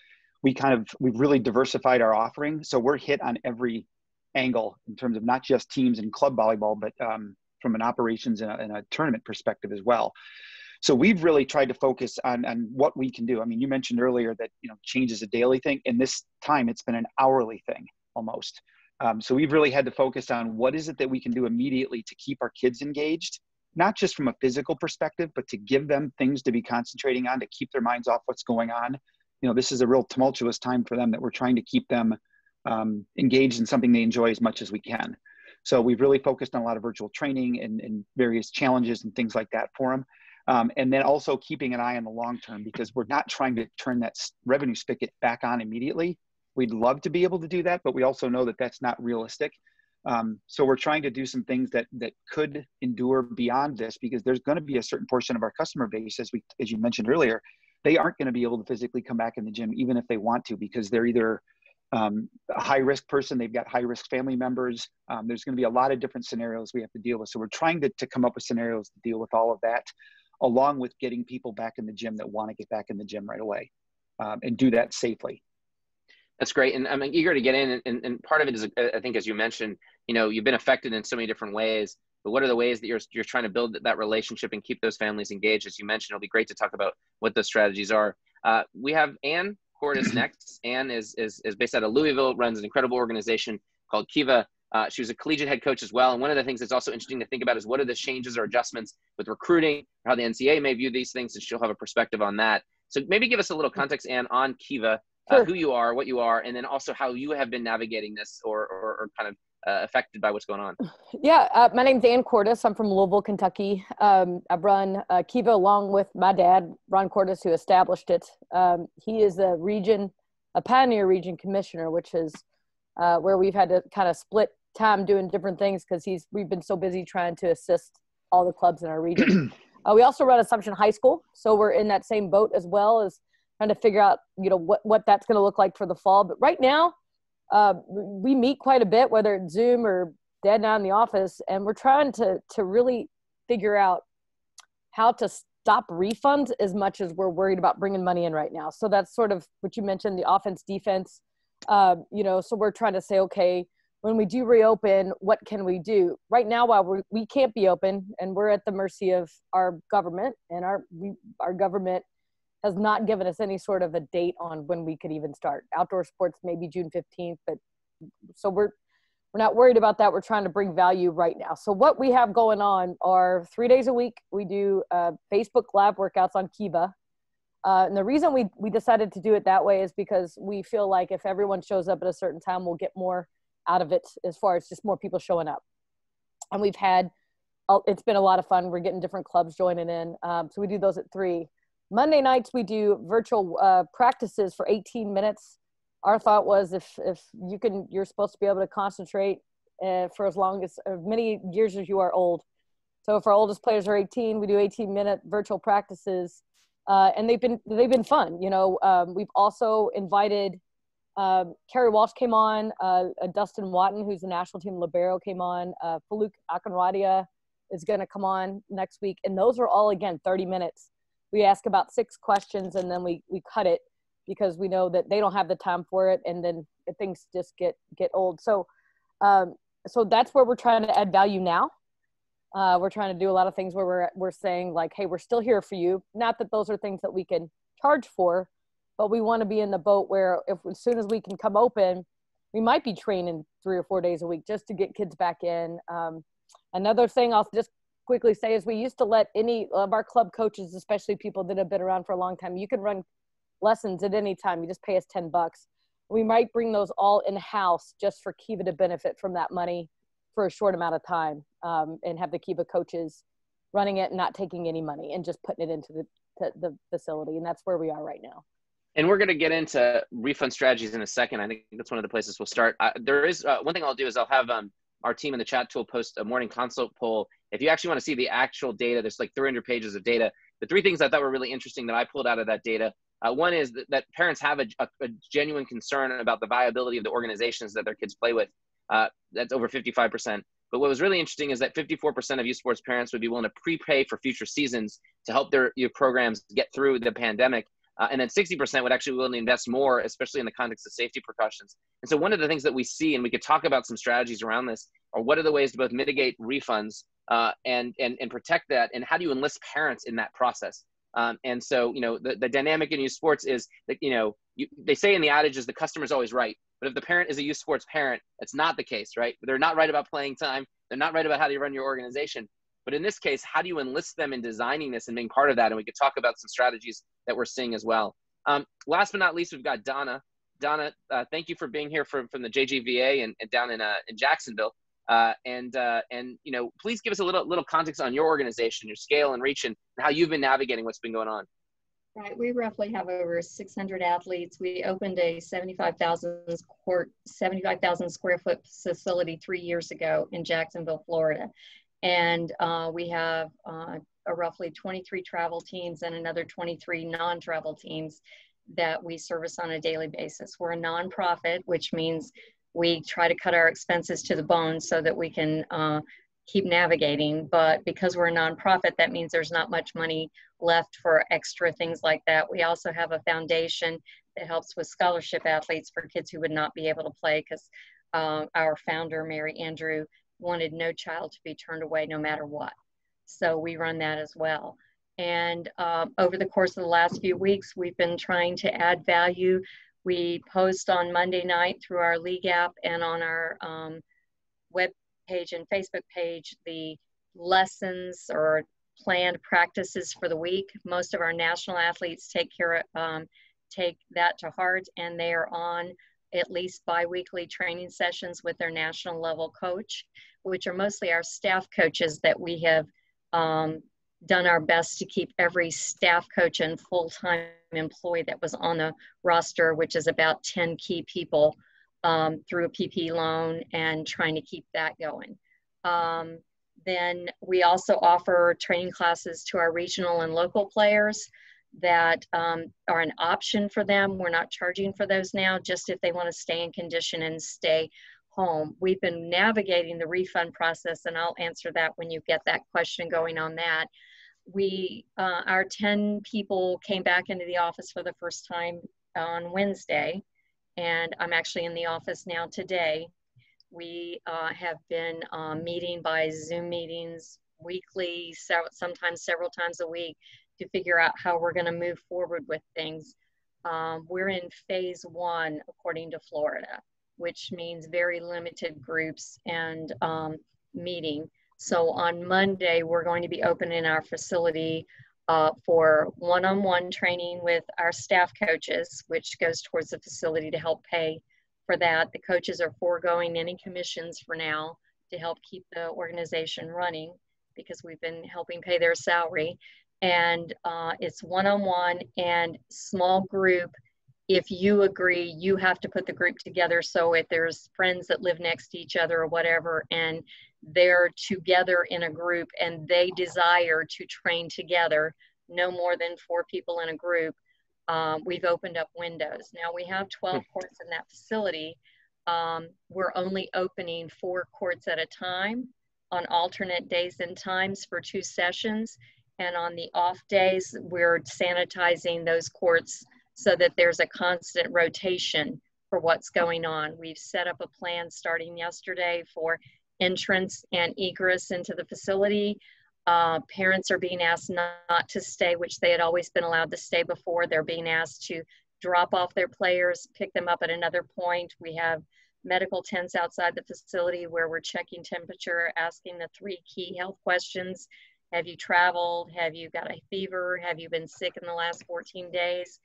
we've really diversified our offering. So we're hit on every angle in terms of not just teams and club volleyball, but from an operations and a tournament perspective as well. So we've really tried to focus on what we can do. I mean, you mentioned earlier that, change is a daily thing. In this time, it's been an hourly thing almost. So we've really had to focus on what is it that we can do immediately to keep our kids engaged, not just from a physical perspective, but to give them things to be concentrating on, to keep their minds off what's going on. This is a real tumultuous time for them that we're trying to keep them engaged in something they enjoy as much as we can. So we've really focused on a lot of virtual training and various challenges and things like that for them. And then also keeping an eye on the long term, because we're not trying to turn that revenue spigot back on immediately. We'd love to be able to do that, but we also know that that's not realistic. So we're trying to do some things that could endure beyond this, because there's going to be a certain portion of our customer base, as you mentioned earlier, they aren't going to be able to physically come back in the gym, even if they want to, because they're either a high-risk person, they've got high-risk family members. There's going to be a lot of different scenarios we have to deal with. So we're trying to come up with scenarios to deal with all of that. along with getting people back in the gym that want to get back in the gym right away, and do that safely. That's great. And I'm eager to get in. And part of it is, I think, as you mentioned, you've been affected in so many different ways. But what are the ways that you're trying to build that relationship and keep those families engaged? As you mentioned, it'll be great to talk about what those strategies are. We have Ann Kordes next. Ann is based out of Louisville, runs an incredible organization called KIVA. She was a collegiate head coach as well. And one of the things that's also interesting to think about is what are the changes or adjustments with recruiting, how the NCAA may view these things, and she'll have a perspective on that. So maybe give us a little context, Ann, on KIVA, Sure. Who you are, what you are, and then also how you have been navigating this or kind of affected by what's going on. Yeah, my name's Ann Kordes. I'm from Louisville, Kentucky. I've run KIVA along with my dad, Ron Kordes, who established it. He is a pioneer region commissioner, which is where we've had to kind of split time doing different things because we've been so busy trying to assist all the clubs in our region. We also run Assumption High School, so we're in that same boat as well as trying to figure out, what that's going to look like for the fall. But right now, we meet quite a bit, whether it's Zoom or Dad and I in the office, and we're trying to really figure out how to stop refunds as much as we're worried about bringing money in right now. So that's sort of what you mentioned, the offense, defense. So we're trying to say, okay, when we do reopen, what can we do? Right now, while we can't be open and we're at the mercy of our government, and our government has not given us any sort of a date on when we could even start. Outdoor sports, maybe June 15th, but so we're not worried about that. We're trying to bring value right now. So what we have going on are 3 days a week. We do Facebook Live workouts on KIVA. And the reason we decided to do it that way is because we feel like if everyone shows up at a certain time, we'll get more out of it as far as just more people showing up. And it's been a lot of fun. We're getting different clubs joining in. So we do those at 3. Monday nights, we do virtual practices for 18 minutes. Our thought was if you're supposed to be able to concentrate for as many years as you are old. So if our oldest players are 18, we do 18-minute virtual practices, and they've been fun. We've also invited Carrie Walsh came on, Dustin Watton, who's the national team libero, came on. Faluk Akanradia is going to come on next week, and those are all, again, 30 minutes. We ask about 6 questions, and then we cut it because we know that they don't have the time for it, and then things just get old. So that's where we're trying to add value now. We're trying to do a lot of things where we're saying, like, hey, we're still here for you. Not that those are things that we can charge for, but we want to be in the boat where as soon as we can come open, we might be training 3 or 4 days a week just to get kids back in. Another thing I'll just quickly say is we used to let any of our club coaches, especially people that have been around for a long time, you can run lessons at any time. You just pay us $10. We might bring those all in-house just for KIVA to benefit from that money for a short amount of time, and have the KIVA coaches running it and not taking any money and just putting it into the facility. And that's where we are right now. And we're going to get into refund strategies in a second. I think that's one of the places we'll start. There is one thing I'll do is I'll have our team in the chat tool post a morning consult poll. If you actually want to see the actual data, there's like 300 pages of data. The 3 things I thought were really interesting that I pulled out of that data. One is that parents have a genuine concern about the viability of the organizations that their kids play with. That's over 55%. But what was really interesting is that 54% of youth sports parents would be willing to prepay for future seasons to help your programs get through the pandemic. And then 60% would actually be willing to invest more, especially in the context of safety precautions. And so one of the things that we see, and we could talk about some strategies around this, are what are the ways to both mitigate refunds and protect that, and how do you enlist parents in that process? And so, the dynamic in youth sports is that, they say in the adage is the customer's always right. But if the parent is a youth sports parent, that's not the case, right? They're not right about playing time. They're not right about how you run your organization. But in this case, how do you enlist them in designing this and being part of that? And we could talk about some strategies that we're seeing as well. Last but not least, we've got Donna. Donna, thank you for being here from the JJVA and down in Jacksonville. Please give us a little context on your organization, your scale and reach, and how you've been navigating what's been going on. Right, we roughly have over 600 athletes. We opened a 75,000 square foot facility 3 years ago in Jacksonville, Florida. And we have roughly 23 travel teams and another 23 non-travel teams that we service on a daily basis. We're a nonprofit, which means we try to cut our expenses to the bone so that we can keep navigating. But because we're a nonprofit, that means there's not much money left for extra things like that. We also have a foundation that helps with scholarship athletes for kids who would not be able to play, because our founder, Mary Andrew, wanted no child to be turned away no matter what. So we run that as well. And over the course of the last few weeks, we've been trying to add value. We post on Monday night through our League app and on our web page and Facebook page the lessons or planned practices for the week. Most of our national athletes take that to heart, and they are on at least bi-weekly training sessions with their national level coach, which are mostly our staff coaches that we have done our best to keep every staff coach and full-time employee that was on the roster, which is about 10 key people, through a PP loan, and trying to keep that going. Then we also offer training classes to our regional and local players that are an option for them. We're not charging for those now, just if they want to stay in condition and stay home. We've been navigating the refund process, and I'll answer that when you get that question going on that. Our 10 people came back into the office for the first time on Wednesday, and I'm actually in the office now today. We have been meeting by Zoom meetings weekly, sometimes several times a week, to figure out how we're going to move forward with things. We're in phase 1, according to Florida, which means very limited groups and meeting. So on Monday, we're going to be opening our facility for one-on-one training with our staff coaches, which goes towards the facility to help pay for that. The coaches are foregoing any commissions for now to help keep the organization running, because we've been helping pay their salary. And it's one-on-one and small group. If you agree, you have to put the group together. So if there's friends that live next to each other or whatever, and they're together in a group and they desire to train together, no more than 4 people in a group, we've opened up windows. Now we have 12 courts in that facility. We're only opening 4 courts at a time on alternate days and times for 2 sessions. And on the off days, we're sanitizing those courts so that there's a constant rotation for what's going on. We've set up a plan starting yesterday for entrance and egress into the facility. Parents are being asked not to stay, which they had always been allowed to stay before. They're being asked to drop off their players, pick them up at another point. We have medical tents outside the facility where we're checking temperature, asking the 3 key health questions. Have you traveled? Have you got a fever? Have you been sick in the last 14 days?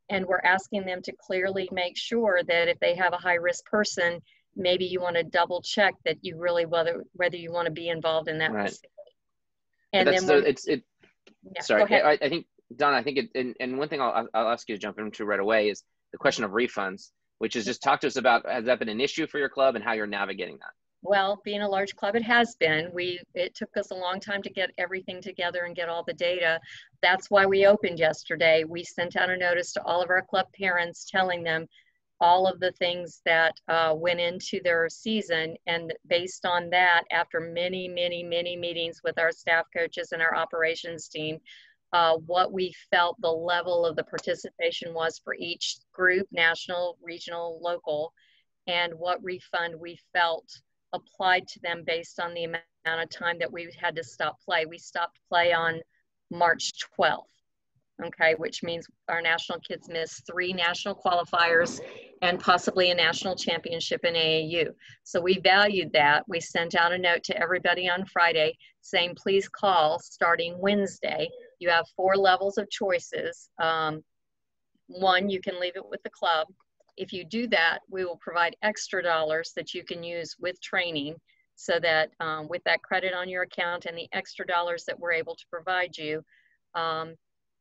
And we're asking them to clearly make sure that if they have a high-risk person, maybe you want to double check that you really, whether you want to be involved in that facility. And that's then sorry, I think, Donna, I think and one thing I'll ask you to jump into right away is the question of refunds, which is just talk to us about, has that been an issue for your club and how you're navigating that? Well, being a large club, it has been. It took us a long time to get everything together and get all the data. That's why we opened yesterday. We sent out a notice to all of our club parents telling them all of the things that went into their season. And based on that, after many, many, many meetings with our staff coaches and our operations team, what we felt the level of the participation was for each group, national, regional, local, and what refund we felt applied to them based on the amount of time that we had to stop play. We stopped play on March 12th, okay, which means our national kids missed 3 national qualifiers and possibly a national championship in AAU. So we valued that. We sent out a note to everybody on Friday saying, please call starting Wednesday. You have 4 levels of choices. 1, you can leave it with the club. If you do that, we will provide extra dollars that you can use with training, so that with that credit on your account and the extra dollars that we're able to provide you,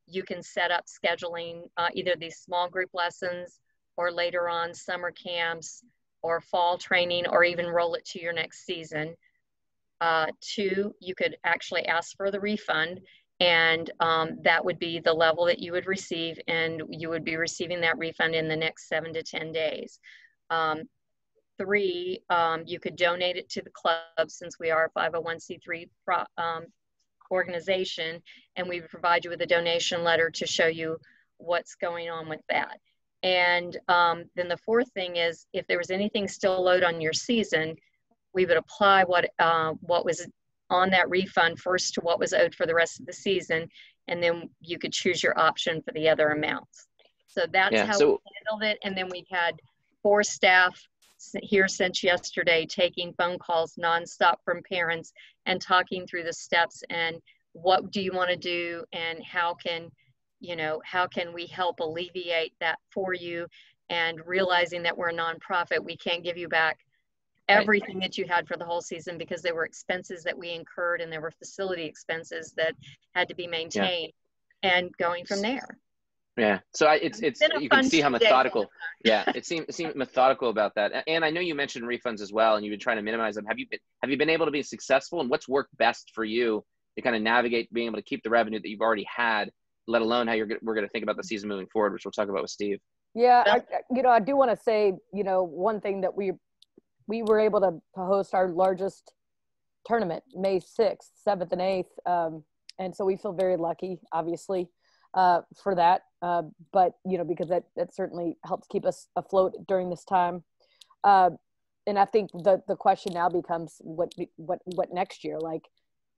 you can set up scheduling either these small group lessons or later on summer camps or fall training, or even roll it to your next season. 2, you could actually ask for the refund, and that would be the level that you would receive, and you would be receiving that refund in the next 7 to 10 days. 3, you could donate it to the club, since we are a 501c3 organization, and we provide you with a donation letter to show you what's going on with that. And then the 4th thing is, if there was anything still owed on your season, we would apply what was on that refund first to what was owed for the rest of the season, and then you could choose your option for the other amounts. So that's how we handled it. And then we've had 4 staff here since yesterday taking phone calls nonstop from parents and talking through the steps and what do you want to do, and how can we help alleviate that for you, and realizing that we're a nonprofit, we can't give you back everything that you had for the whole season, because there were expenses that we incurred and there were facility expenses that had to be maintained, and going from there. Yeah, so it's you can see how methodical. Yeah, it seemed methodical about that. And I know you mentioned refunds as well, and you've been trying to minimize them. Have you been able to be successful? And what's worked best for you to kind of navigate being able to keep the revenue that you've already had, let alone how we're going to think about the season moving forward, which we'll talk about with Steve. Yeah, I do want to say, one thing that we were able to host our largest tournament, May 6th, 7th, and 8th, and so we feel very lucky, obviously, for that. But because that certainly helps keep us afloat during this time. And I think the question now becomes what next year? Like,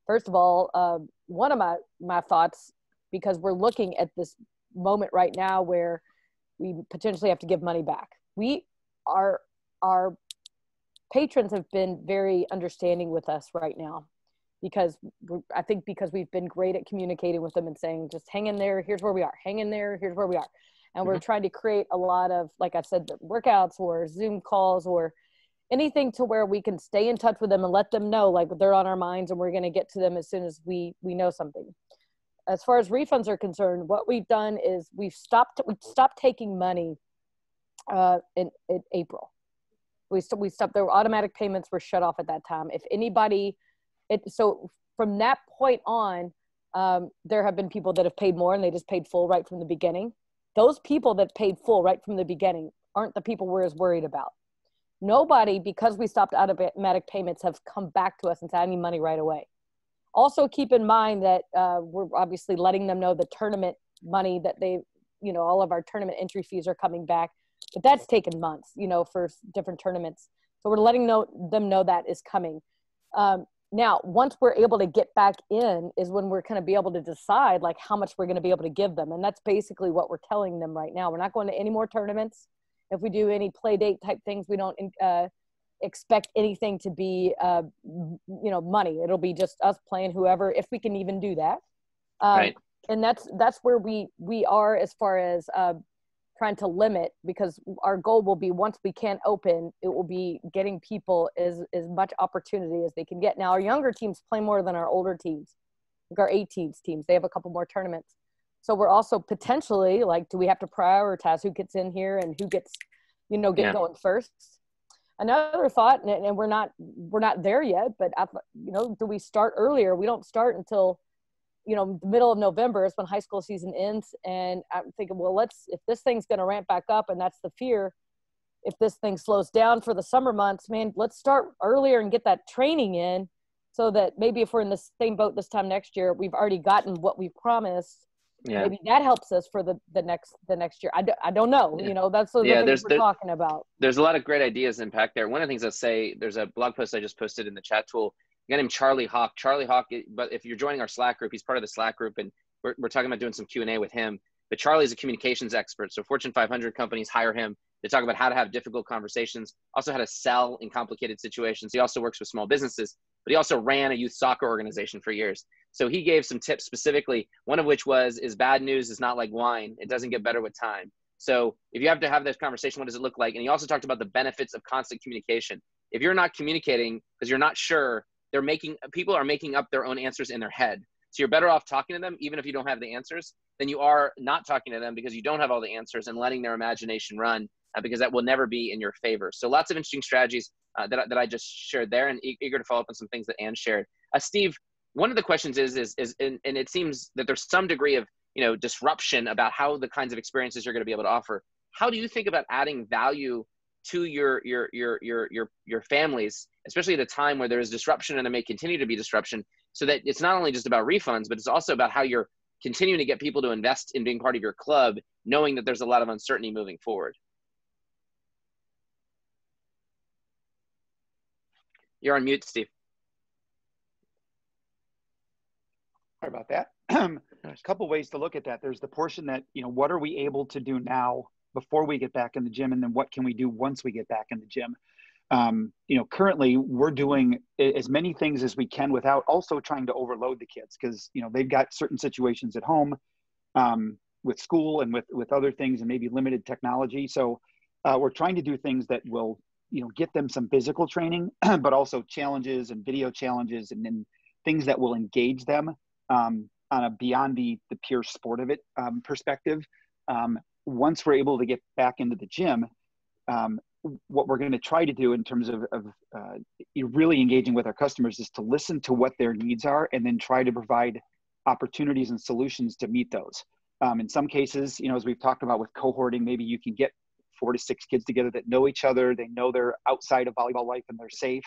first of all, one of my thoughts, because we're looking at this moment right now where we potentially have to give money back. Our patrons have been very understanding with us right now, because I think because we've been great at communicating with them and saying, just hang in there, here's where we are, hang in there, here's where we are. And we're trying to create a lot of, like I said, workouts or Zoom calls or anything to where we can stay in touch with them and let them know, like, they're on our minds and we're going to get to them as soon as we know something. As far as refunds are concerned, what we've done is we stopped taking money in April. We stopped. There were automatic payments were shut off at that time. If anybody, so from that point on, there have been people that have paid more and they just paid full right from the beginning. Those people that paid full right from the beginning aren't the people we're as worried about. Nobody, because we stopped automatic payments, have come back to us and said, I need money right away. Also keep in mind that we're obviously letting them know the tournament money that they, all of our tournament entry fees are coming back, but that's taken months, for different tournaments. So we're letting them know that is coming. Now, once we're able to get back in is when we're going to be able to decide like how much we're going to be able to give them. And that's basically what we're telling them right now. We're not going to any more tournaments. If we do any play date type things, we don't expect anything to be, money. It'll be just us playing whoever, if we can even do that. Right. And that's where we are as far as trying to limit, because our goal will be, once we can open, it will be getting people as much opportunity as they can get. Now, our younger teams play more than our older teams, like our 18s teams. They have a couple more tournaments. So we're also potentially like, do we have to prioritize who gets in here and who gets, going first? Another thought, and we're not there yet, but do we start earlier? We don't start until, the middle of November is when high school season ends. And I'm thinking, well, if this thing's going to ramp back up, and that's the fear, if this thing slows down for the summer months, man, let's start earlier and get that training in, so that maybe if we're in the same boat this time next year, we've already gotten what we promised. Yeah. Maybe that helps us for the next year. I don't know. Yeah. That's the things we're talking about. There's a lot of great ideas in pack there. One of the things I say, there's a blog post I just posted in the chat tool. A guy named Charlie Hawk. Charlie Hawk, but if you're joining our Slack group, he's part of the Slack group, and we're talking about doing some Q&A with him. But Charlie's a communications expert. So Fortune 500 companies hire him to talk about how to have difficult conversations, also how to sell in complicated situations. He also works with small businesses, but he also ran a youth soccer organization for years. So he gave some tips specifically, one of which is bad news is not like wine. It doesn't get better with time. So if you have to have this conversation, what does it look like? And he also talked about the benefits of constant communication. If you're not communicating because you're not sure, people are making up their own answers in their head. So you're better off talking to them, even if you don't have the answers, than you are not talking to them because you don't have all the answers and letting their imagination run, because that will never be in your favor. So lots of interesting strategies that I just shared there, and eager to follow up on some things that Ann shared. Steve, one of the questions is and it seems that there's some degree of disruption about how the kinds of experiences you're going to be able to offer. How do you think about adding value to your families, especially at a time where there is disruption and there may continue to be disruption, so that it's not only just about refunds, but it's also about how you're continuing to get people to invest in being part of your club, knowing that there's a lot of uncertainty moving forward. You're on mute, Steve. Sorry about that. A couple ways to look at that. There's the portion that, you know, what are we able to do now before we get back in the gym, and then what can we do once we get back in the gym? You know, currently we're doing as many things as we can without also trying to overload the kids, because, you know, they've got certain situations at home with school and with other things and maybe limited technology. So we're trying to do things that will, you know, get them some physical training, but also challenges and video challenges, and then things that will engage them on a beyond the pure sport of it perspective. Once we're able to get back into the gym, what we're going to try to do in terms of really engaging with our customers is to listen to what their needs are, and then try to provide opportunities and solutions to meet those. In some cases, you know, as we've talked about with cohorting, maybe you can get 4 to 6 kids together that know each other, they know they're outside of volleyball life and they're safe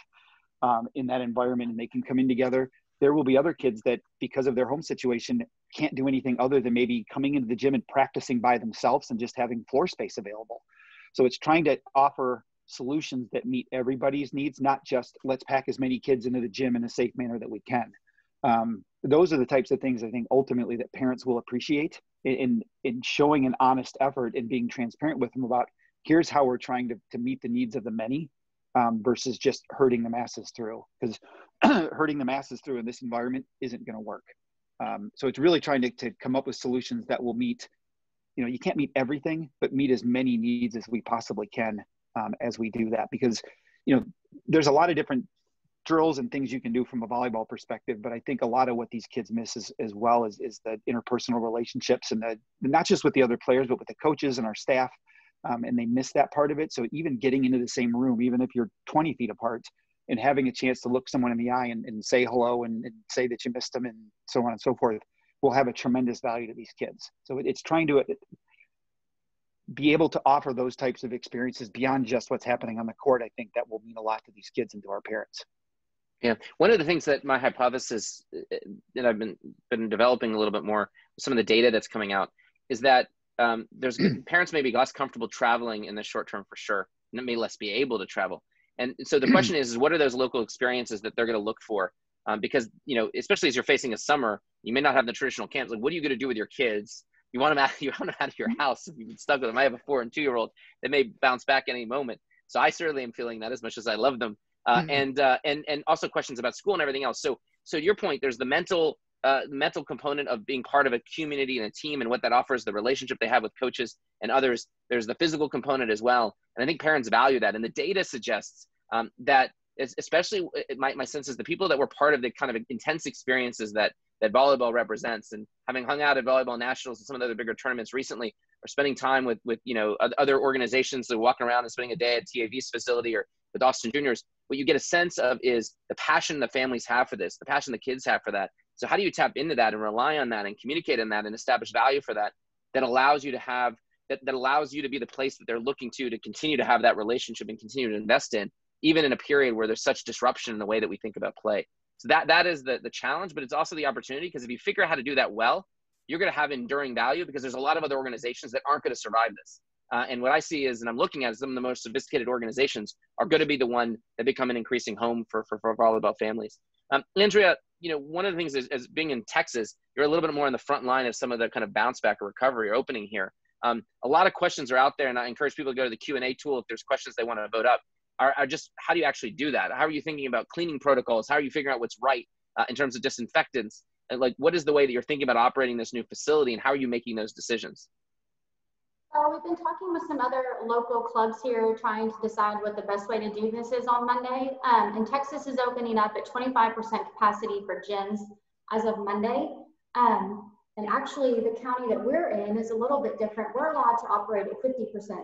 in that environment, and they can come in together. There will be other kids that, because of their home situation, can't do anything other than maybe coming into the gym and practicing by themselves and just having floor space available. So it's trying to offer solutions that meet everybody's needs, not just let's pack as many kids into the gym in a safe manner that we can. Those are the types of things I think ultimately that parents will appreciate in showing an honest effort and being transparent with them about, here's how we're trying to meet the needs of the many, versus just herding the masses through, because herding the masses through in this environment isn't going to work. So it's really trying to come up with solutions that will meet, you know, you can't meet everything, but meet as many needs as we possibly can as we do that. Because, you know, there's a lot of different drills and things you can do from a volleyball perspective, but I think a lot of what these kids miss as well is the interpersonal relationships, and not just with the other players, but with the coaches and our staff. And they miss that part of it. So even getting into the same room, even if you're 20 feet apart, and having a chance to look someone in the eye and say hello and say that you missed them and so on and so forth, will have a tremendous value to these kids. So it's trying to be able to offer those types of experiences beyond just what's happening on the court. I think that will mean a lot to these kids and to our parents. Yeah, one of the things that my hypothesis that I've been developing a little bit more, some of the data that's coming out, is that there's parents may be less comfortable traveling in the short term for sure, and may less be able to travel. And so the question is what are those local experiences that they're going to look for? Because, you know, especially as you're facing a summer, you may not have the traditional camps. Like, what are you going to do with your kids? You want them out of your house if you've been stuck with them. I have a 4- and 2-year-old that may bounce back any moment. So I certainly am feeling that, as much as I love them. And also questions about school and everything else. So to your point, there's the mental component of being part of a community and a team, and what that offers, the relationship they have with coaches and others. There's the physical component as well. And I think parents value that. And the data suggests that, especially my sense is the people that were part of the kind of intense experiences that volleyball represents, and having hung out at Volleyball Nationals and some of the other bigger tournaments recently, or spending time with you know, other organizations that walking around and spending a day at TAV's facility or with Austin Juniors, what you get a sense of is the passion the families have for this, the passion the kids have for that. So how do you tap into that and rely on that and communicate on that and establish value for that, that allows you to have, that allows you to be the place that they're looking to continue to have that relationship and continue to invest in, even in a period where there's such disruption in the way that we think about play. So that is the challenge, but it's also the opportunity, because if you figure out how to do that well, you're going to have enduring value, because there's a lot of other organizations that aren't going to survive this. And what I see is, and I'm looking at, some of the most sophisticated organizations are going to be the one that become an increasing home for volleyball families. Andrea, you know, one of the things is, as being in Texas, you're a little bit more on the front line of some of the kind of bounce back or recovery or opening here. A lot of questions are out there, and I encourage people to go to the Q&A tool if there's questions they want to vote up. Are just, how do you actually do that? How are you thinking about cleaning protocols? How are you figuring out what's right in terms of disinfectants? And like, what is the way that you're thinking about operating this new facility, and how are you making those decisions? We've been talking with some other local clubs here, trying to decide what the best way to do this is on Monday. And Texas is opening up at 25% capacity for gyms as of Monday. And actually, the county that we're in is a little bit different. We're allowed to operate at 50%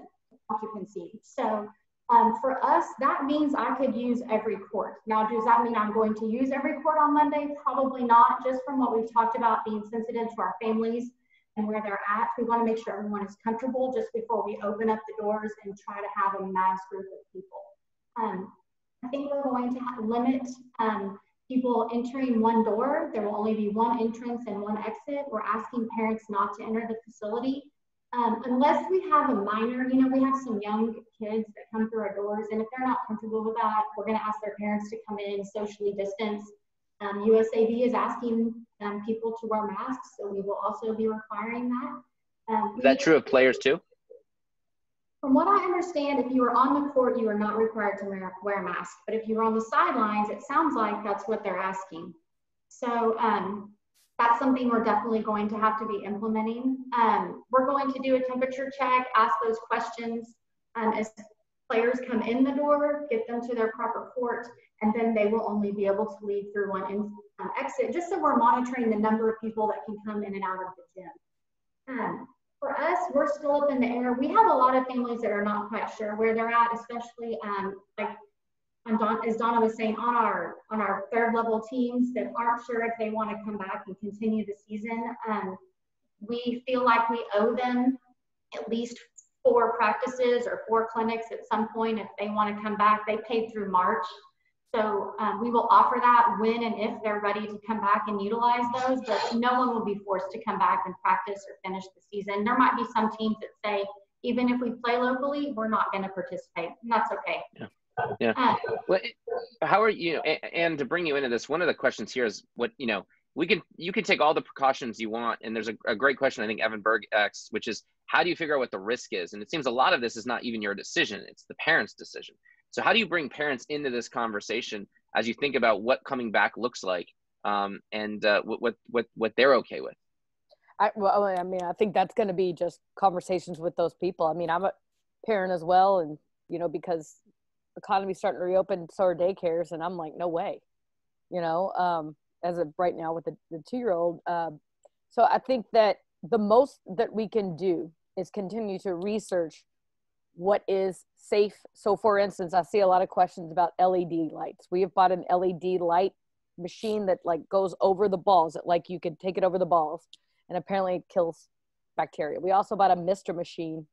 occupancy. So for us, that means I could use every court. Now, does that mean I'm going to use every court on Monday? Probably not, just from what we've talked about, being sensitive to our families and where they're at. We want to make sure everyone is comfortable just before we open up the doors and try to have a mass group of people. I think we're going to limit people entering one door. There will only be one entrance and one exit. We're asking parents not to enter the facility. Unless we have a minor, you know, we have some young kids that come through our doors, and if they're not comfortable with that, we're going to ask their parents to come in, socially distance. USAB is asking people to wear masks, so we will also be requiring that. Is that true of players too? From what I understand, if you are on the court, you are not required to wear a mask. But if you're on the sidelines, it sounds like that's what they're asking. So that's something we're definitely going to have to be implementing. We're going to do a temperature check, ask those questions as players come in the door, get them to their proper court, and then they will only be able to leave through one exit, just so we're monitoring the number of people that can come in and out of the gym. For us, we're still up in the air. We have a lot of families that are not quite sure where they're at, especially like as Donna was saying, on our third level teams that aren't sure if they want to come back and continue the season. We feel like we owe them at least 4 practices or 4 clinics at some point if they want to come back. They paid through March. So we will offer that when and if they're ready to come back and utilize those, but no one will be forced to come back and practice or finish the season. There might be some teams that say, even if we play locally, we're not going to participate, and that's okay. Yeah. Yeah. Well, how are you? And to bring you into this, one of the questions here is what, you know, you can take all the precautions you want. And there's a great question, I think Evan Berg asks, which is, how do you figure out what the risk is? And it seems a lot of this is not even your decision. It's the parents' decision. So how do you bring parents into this conversation as you think about what coming back looks like, and what they're okay with? I mean, I think that's going to be just conversations with those people. I mean, I'm a parent as well. And, you know, because the economy's starting to reopen, so are daycares. And I'm like, no way, you know, as of right now with the 2-year-old. So I think that the most that we can do is continue to research what is safe. So for instance, I see a lot of questions about LED lights. We have bought an LED light machine that like goes over the balls, that like you could take it over the balls, and apparently it kills bacteria. We also bought a mister machine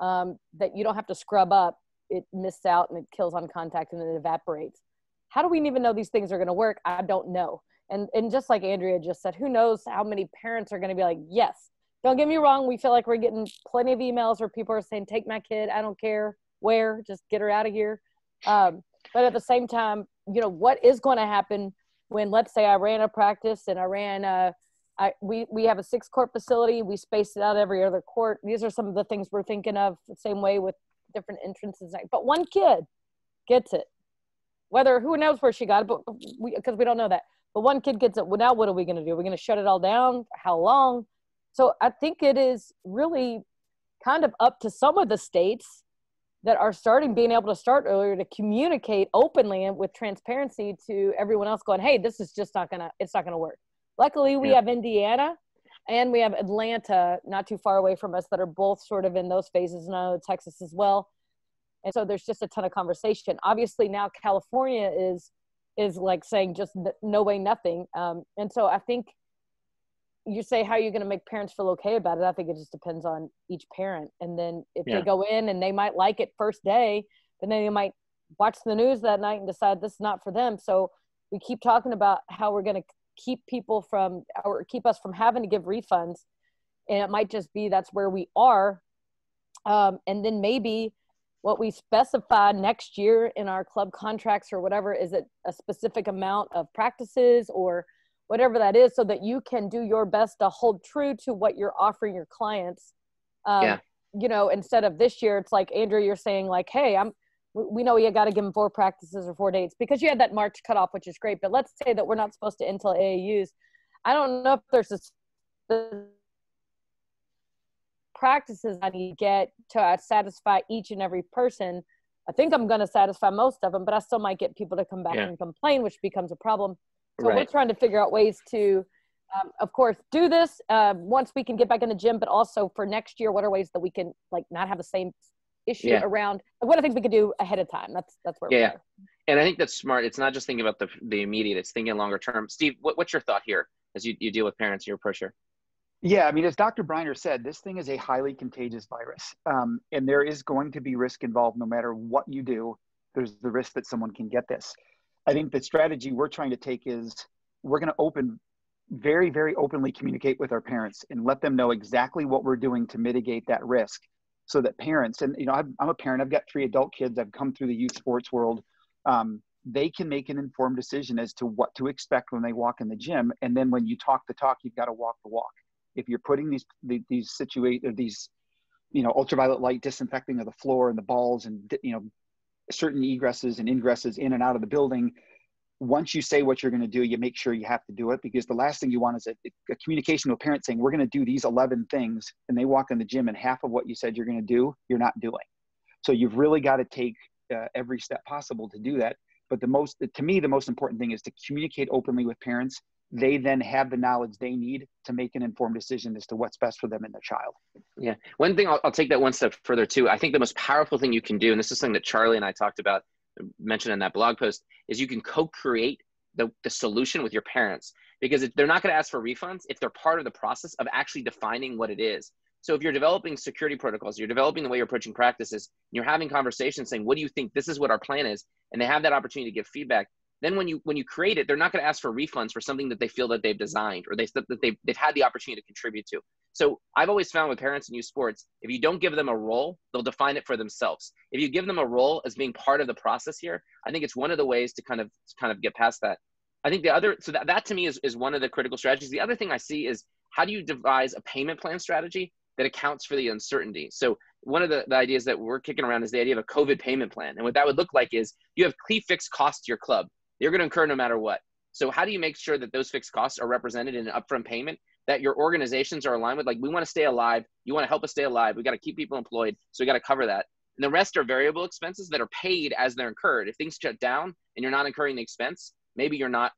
that you don't have to scrub up. It mists out and it kills on contact and it evaporates. How do we even know these things are going to work? I don't know. And just like Andrea just said, who knows how many parents are going to be like, yes. Don't get me wrong. We feel like we're getting plenty of emails where people are saying, take my kid. I don't care where, just get her out of here. But at the same time, you know, what is going to happen when, let's say I ran a practice and we have a 6-court facility. We spaced it out every other court. These are some of the things we're thinking of, the same way with different entrances. But one kid gets it. Who knows where she got it, but because we don't know that. But one kid gets it. Well, now what are we going to do? We're going to shut it all down? How long? So I think it is really kind of up to some of the states that are being able to start earlier to communicate openly and with transparency to everyone else going, hey, this is just it's not going to work. Luckily, we have Indiana and we have Atlanta not too far away from us that are both sort of in those phases, and I know Texas as well. And so there's just a ton of conversation. Obviously now California is like saying just no way, nothing. And so I think you say, how are you going to make parents feel okay about it? I think it just depends on each parent. And then if they go in and they might like it first day, but then they might watch the news that night and decide this is not for them. So we keep talking about how we're going to keep us from having to give refunds. And it might just be that's where we are. And then maybe what we specify next year in our club contracts or whatever, is it a specific amount of practices or whatever that is, so that you can do your best to hold true to what you're offering your clients. You know, instead of this year, it's like, Andrea, you're saying like, hey, we know you got to give them 4 practices or 4 dates because you had that March cutoff, which is great. But let's say that we're not supposed to until AAUs. I don't know if there's practices I need to get to satisfy each and every person. I think I'm going to satisfy most of them, but I still might get people to come back and complain, which becomes a problem. So we're trying to figure out ways to, of course, do this once we can get back in the gym, but also for next year, what are ways that we can like not have the same issue around? What are things we could do ahead of time? That's where we are. And I think that's smart. It's not just thinking about the immediate, it's thinking longer term. Steve, what's your thought here as you deal with parents, your approach here? Yeah, I mean, as Dr. Briner said, this thing is a highly contagious virus, and there is going to be risk involved no matter what you do. There's the risk that someone can get this. I think the strategy we're trying to take is we're going to very, very openly communicate with our parents and let them know exactly what we're doing to mitigate that risk, so that parents, and I'm a parent, I've got 3 adult kids, I've come through the youth sports world, they can make an informed decision as to what to expect when they walk in the gym. And then when you talk the talk, you've got to walk the walk. If you're putting these ultraviolet light disinfecting of the floor and the balls and certain egresses and ingresses in and out of the building, once you say what you're going to do, you make sure you have to do it, because the last thing you want is a communication to a parent saying, we're going to do these 11 things, and they walk in the gym and half of what you said you're going to do, you're not doing. So you've really got to take every step possible to do that. But to me, the most important thing is to communicate openly with parents. They then have the knowledge they need to make an informed decision as to what's best for them and their child. Yeah. One thing, I'll take that one step further too. I think the most powerful thing you can do, and this is something that Charlie and I talked about, mentioned in that blog post, is you can co-create the solution with your parents, because they're not going to ask for refunds if they're part of the process of actually defining what it is. So if you're developing security protocols, you're developing the way you're approaching practices, and you're having conversations saying, what do you think? This is what our plan is. And they have that opportunity to give feedback. Then when you create it, they're not going to ask for refunds for something that they feel that they've designed or that they've had the opportunity to contribute to. So I've always found with parents in youth sports, if you don't give them a role, they'll define it for themselves. If you give them a role as being part of the process here, I think it's one of the ways to kind of get past that. I think that to me is one of the critical strategies. The other thing I see is, how do you devise a payment plan strategy that accounts for the uncertainty? So one of the ideas that we're kicking around is the idea of a COVID payment plan. And what that would look like is, you have key fixed costs to your club. You're going to incur no matter what. So how do you make sure that those fixed costs are represented in an upfront payment that your organizations are aligned with? Like, we want to stay alive. You want to help us stay alive. We got to keep people employed. So we got to cover that. And the rest are variable expenses that are paid as they're incurred. If things shut down and you're not incurring the expense, maybe you're not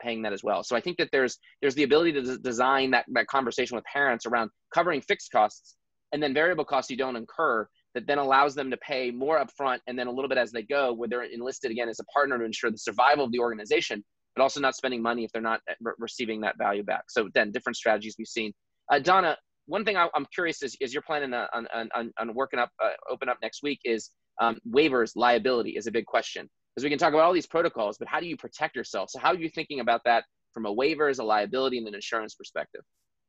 paying that as well. So I think that there's the ability to design that conversation with parents around covering fixed costs, and then variable costs you don't incur, that then allows them to pay more upfront and then a little bit as they go, where they're enlisted again as a partner to ensure the survival of the organization, but also not spending money if they're not receiving that value back. So then different strategies we've seen. Donna, one thing I'm curious is you're planning on working up, open up next week, is waivers liability is a big question. Because we can talk about all these protocols, but how do you protect yourself? So how are you thinking about that from a waivers, a liability, and an insurance perspective?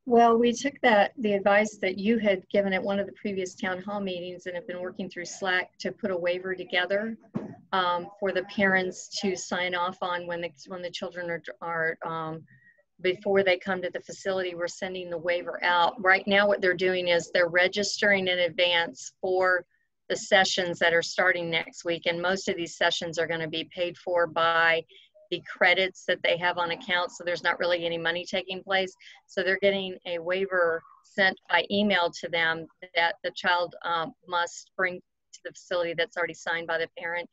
Well, we took the advice that you had given at one of the previous town hall meetings, and have been working through Slack to put a waiver together for the parents to sign off on when the children are before they come to the facility. We're sending the waiver out. Right now, what they're doing is they're registering in advance for the sessions that are starting next week, and most of these sessions are going to be paid for by the credits that they have on account, so there's not really any money taking place. So they're getting a waiver sent by email to them that the child must bring to the facility that's already signed by the parent.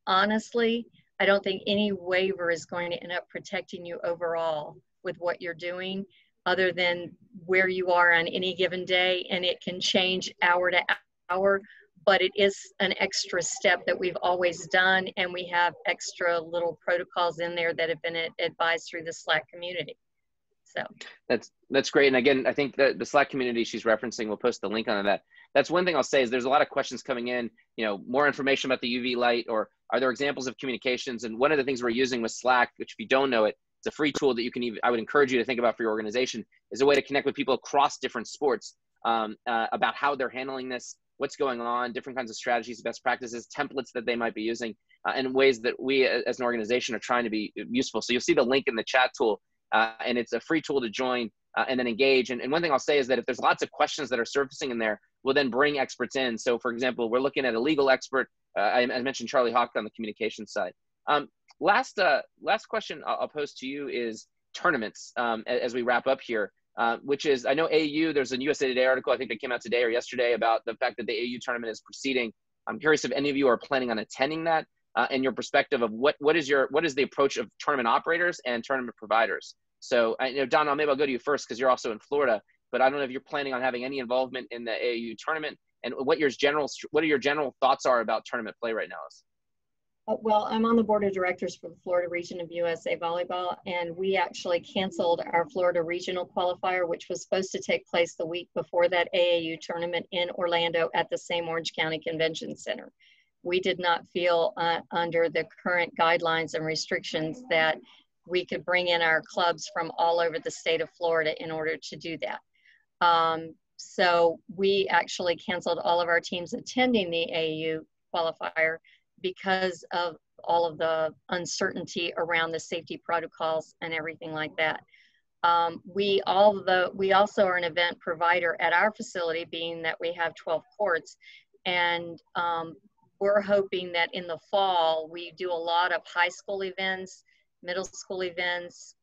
Honestly, I don't think any waiver is going to end up protecting you overall with what you're doing, other than where you are on any given day, and it can change hour to hour. But it is an extra step that we've always done, and we have extra little protocols in there that have been advised through the Slack community. So that's great. And again, I think the Slack community she's referencing, we'll post the link on that. That's one thing I'll say is there's a lot of questions coming in, more information about the UV light, or are there examples of communications? And one of the things we're using with Slack, which if you don't know it, it's a free tool that I would encourage you to think about for your organization, is a way to connect with people across different sports about how they're handling this, what's going on, different kinds of strategies, best practices, templates that they might be using, and ways that we as an organization are trying to be useful. So you'll see the link in the chat tool, and it's a free tool to join and then engage. And one thing I'll say is that if there's lots of questions that are surfacing in there, we'll then bring experts in. So for example, we're looking at a legal expert. I mentioned Charlie Hawk on the communication side. Last question I'll pose to you is tournaments as we wrap up here. Which is, I know AAU, there's a USA Today article, I think that came out today or yesterday, about the fact that the AAU tournament is proceeding. I'm curious if any of you are planning on attending that, and your perspective of what is the approach of tournament operators and tournament providers. So, Donna, maybe I'll go to you first because you're also in Florida, but I don't know if you're planning on having any involvement in the AAU tournament, and what are your general thoughts are about tournament play right now. Well, I'm on the board of directors for the Florida region of USA Volleyball, and we actually canceled our Florida regional qualifier, which was supposed to take place the week before that AAU tournament in Orlando at the same Orange County Convention Center. We did not feel under the current guidelines and restrictions that we could bring in our clubs from all over the state of Florida in order to do that. So we actually canceled all of our teams attending the AAU qualifier because of all of the uncertainty around the safety protocols and everything like that. We also are an event provider at our facility, being that we have 12 courts, and we're hoping that in the fall we do a lot of high school events, middle school events,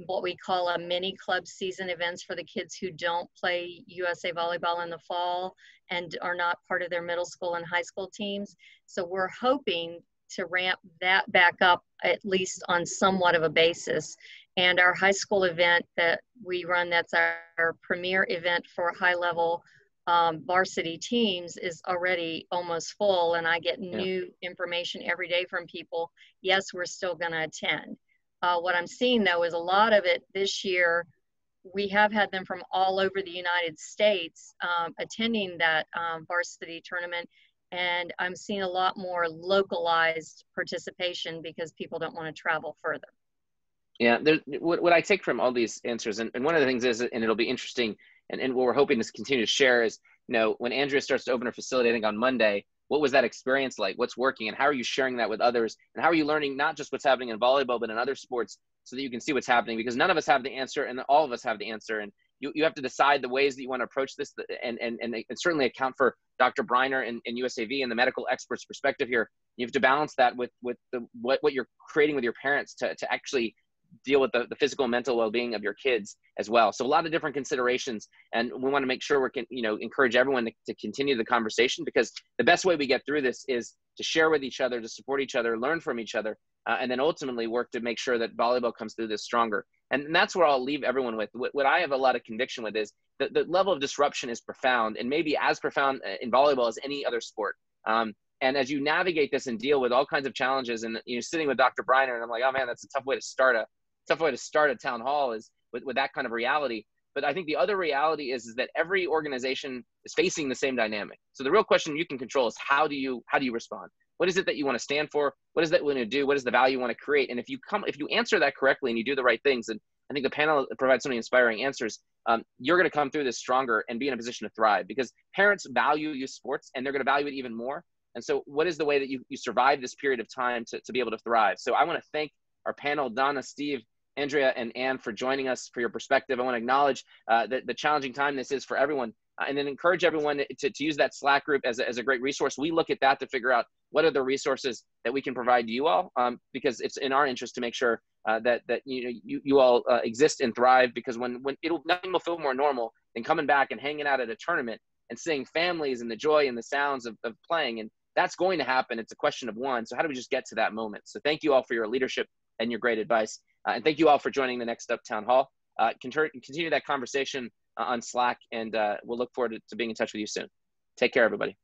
what we call a mini club season events for the kids who don't play USA Volleyball in the fall and are not part of their middle school and high school teams. So we're hoping to ramp that back up at least on somewhat of a basis. And our high school event that we run, that's our premier event for high level varsity teams, is already almost full, and I get new information every day from people. Yes, we're still going to attend. What I'm seeing though is a lot of it this year, we have had them from all over the United States attending that varsity tournament, and I'm seeing a lot more localized participation because people don't want to travel further. Yeah, what I take from all these answers, and one of the things is, and it'll be interesting, and what we're hoping to continue to share is, you know, when Andrea starts to open her facility, I think on Monday, what was that experience like? What's working, and how are you sharing that with others? And how are you learning not just what's happening in volleyball, but in other sports, so that you can see what's happening? Because none of us have the answer, and all of us have the answer. And you have to decide the ways that you want to approach this, and certainly account for Dr. Briner and USAV and the medical experts' perspective here. You have to balance that with what you're creating with your parents to actually deal with the physical and mental well-being of your kids as well. So a lot of different considerations, and we want to make sure encourage everyone to continue the conversation, because the best way we get through this is to share with each other, to support each other, learn from each other, and then ultimately work to make sure that volleyball comes through this stronger. And that's where I'll leave everyone with. What I have a lot of conviction with is that the level of disruption is profound, and maybe as profound in volleyball as any other sport. And as you navigate this and deal with all kinds of challenges, and sitting with Dr. Briner, and I'm like, oh man, that's a tough way to start a town hall, is with that kind of reality. But I think the other reality is that every organization is facing the same dynamic. So the real question you can control is how do you respond? What is it that you want to stand for? What is that you want to do? What is the value you want to create? And if you answer that correctly and you do the right things, and I think the panel provides so many inspiring answers, you're going to come through this stronger and be in a position to thrive, because parents value youth sports, and they're going to value it even more. And so what is the way that you survive this period of time to be able to thrive? So I want to thank our panel, Donna, Steve, Andrea, and Ann, for joining us, for your perspective. I want to acknowledge the challenging time this is for everyone, and then encourage everyone to use that Slack group as a great resource. We look at that to figure out what are the resources that we can provide to you all, because it's in our interest to make sure that you all exist and thrive, because when nothing will feel more normal than coming back and hanging out at a tournament and seeing families and the joy and the sounds of playing. And that's going to happen. It's a question of one. So how do we just get to that moment? So thank you all for your leadership and your great advice. And thank you all for joining the Next Up Town Hall. Continue that conversation on Slack, and we'll look forward to being in touch with you soon. Take care, everybody.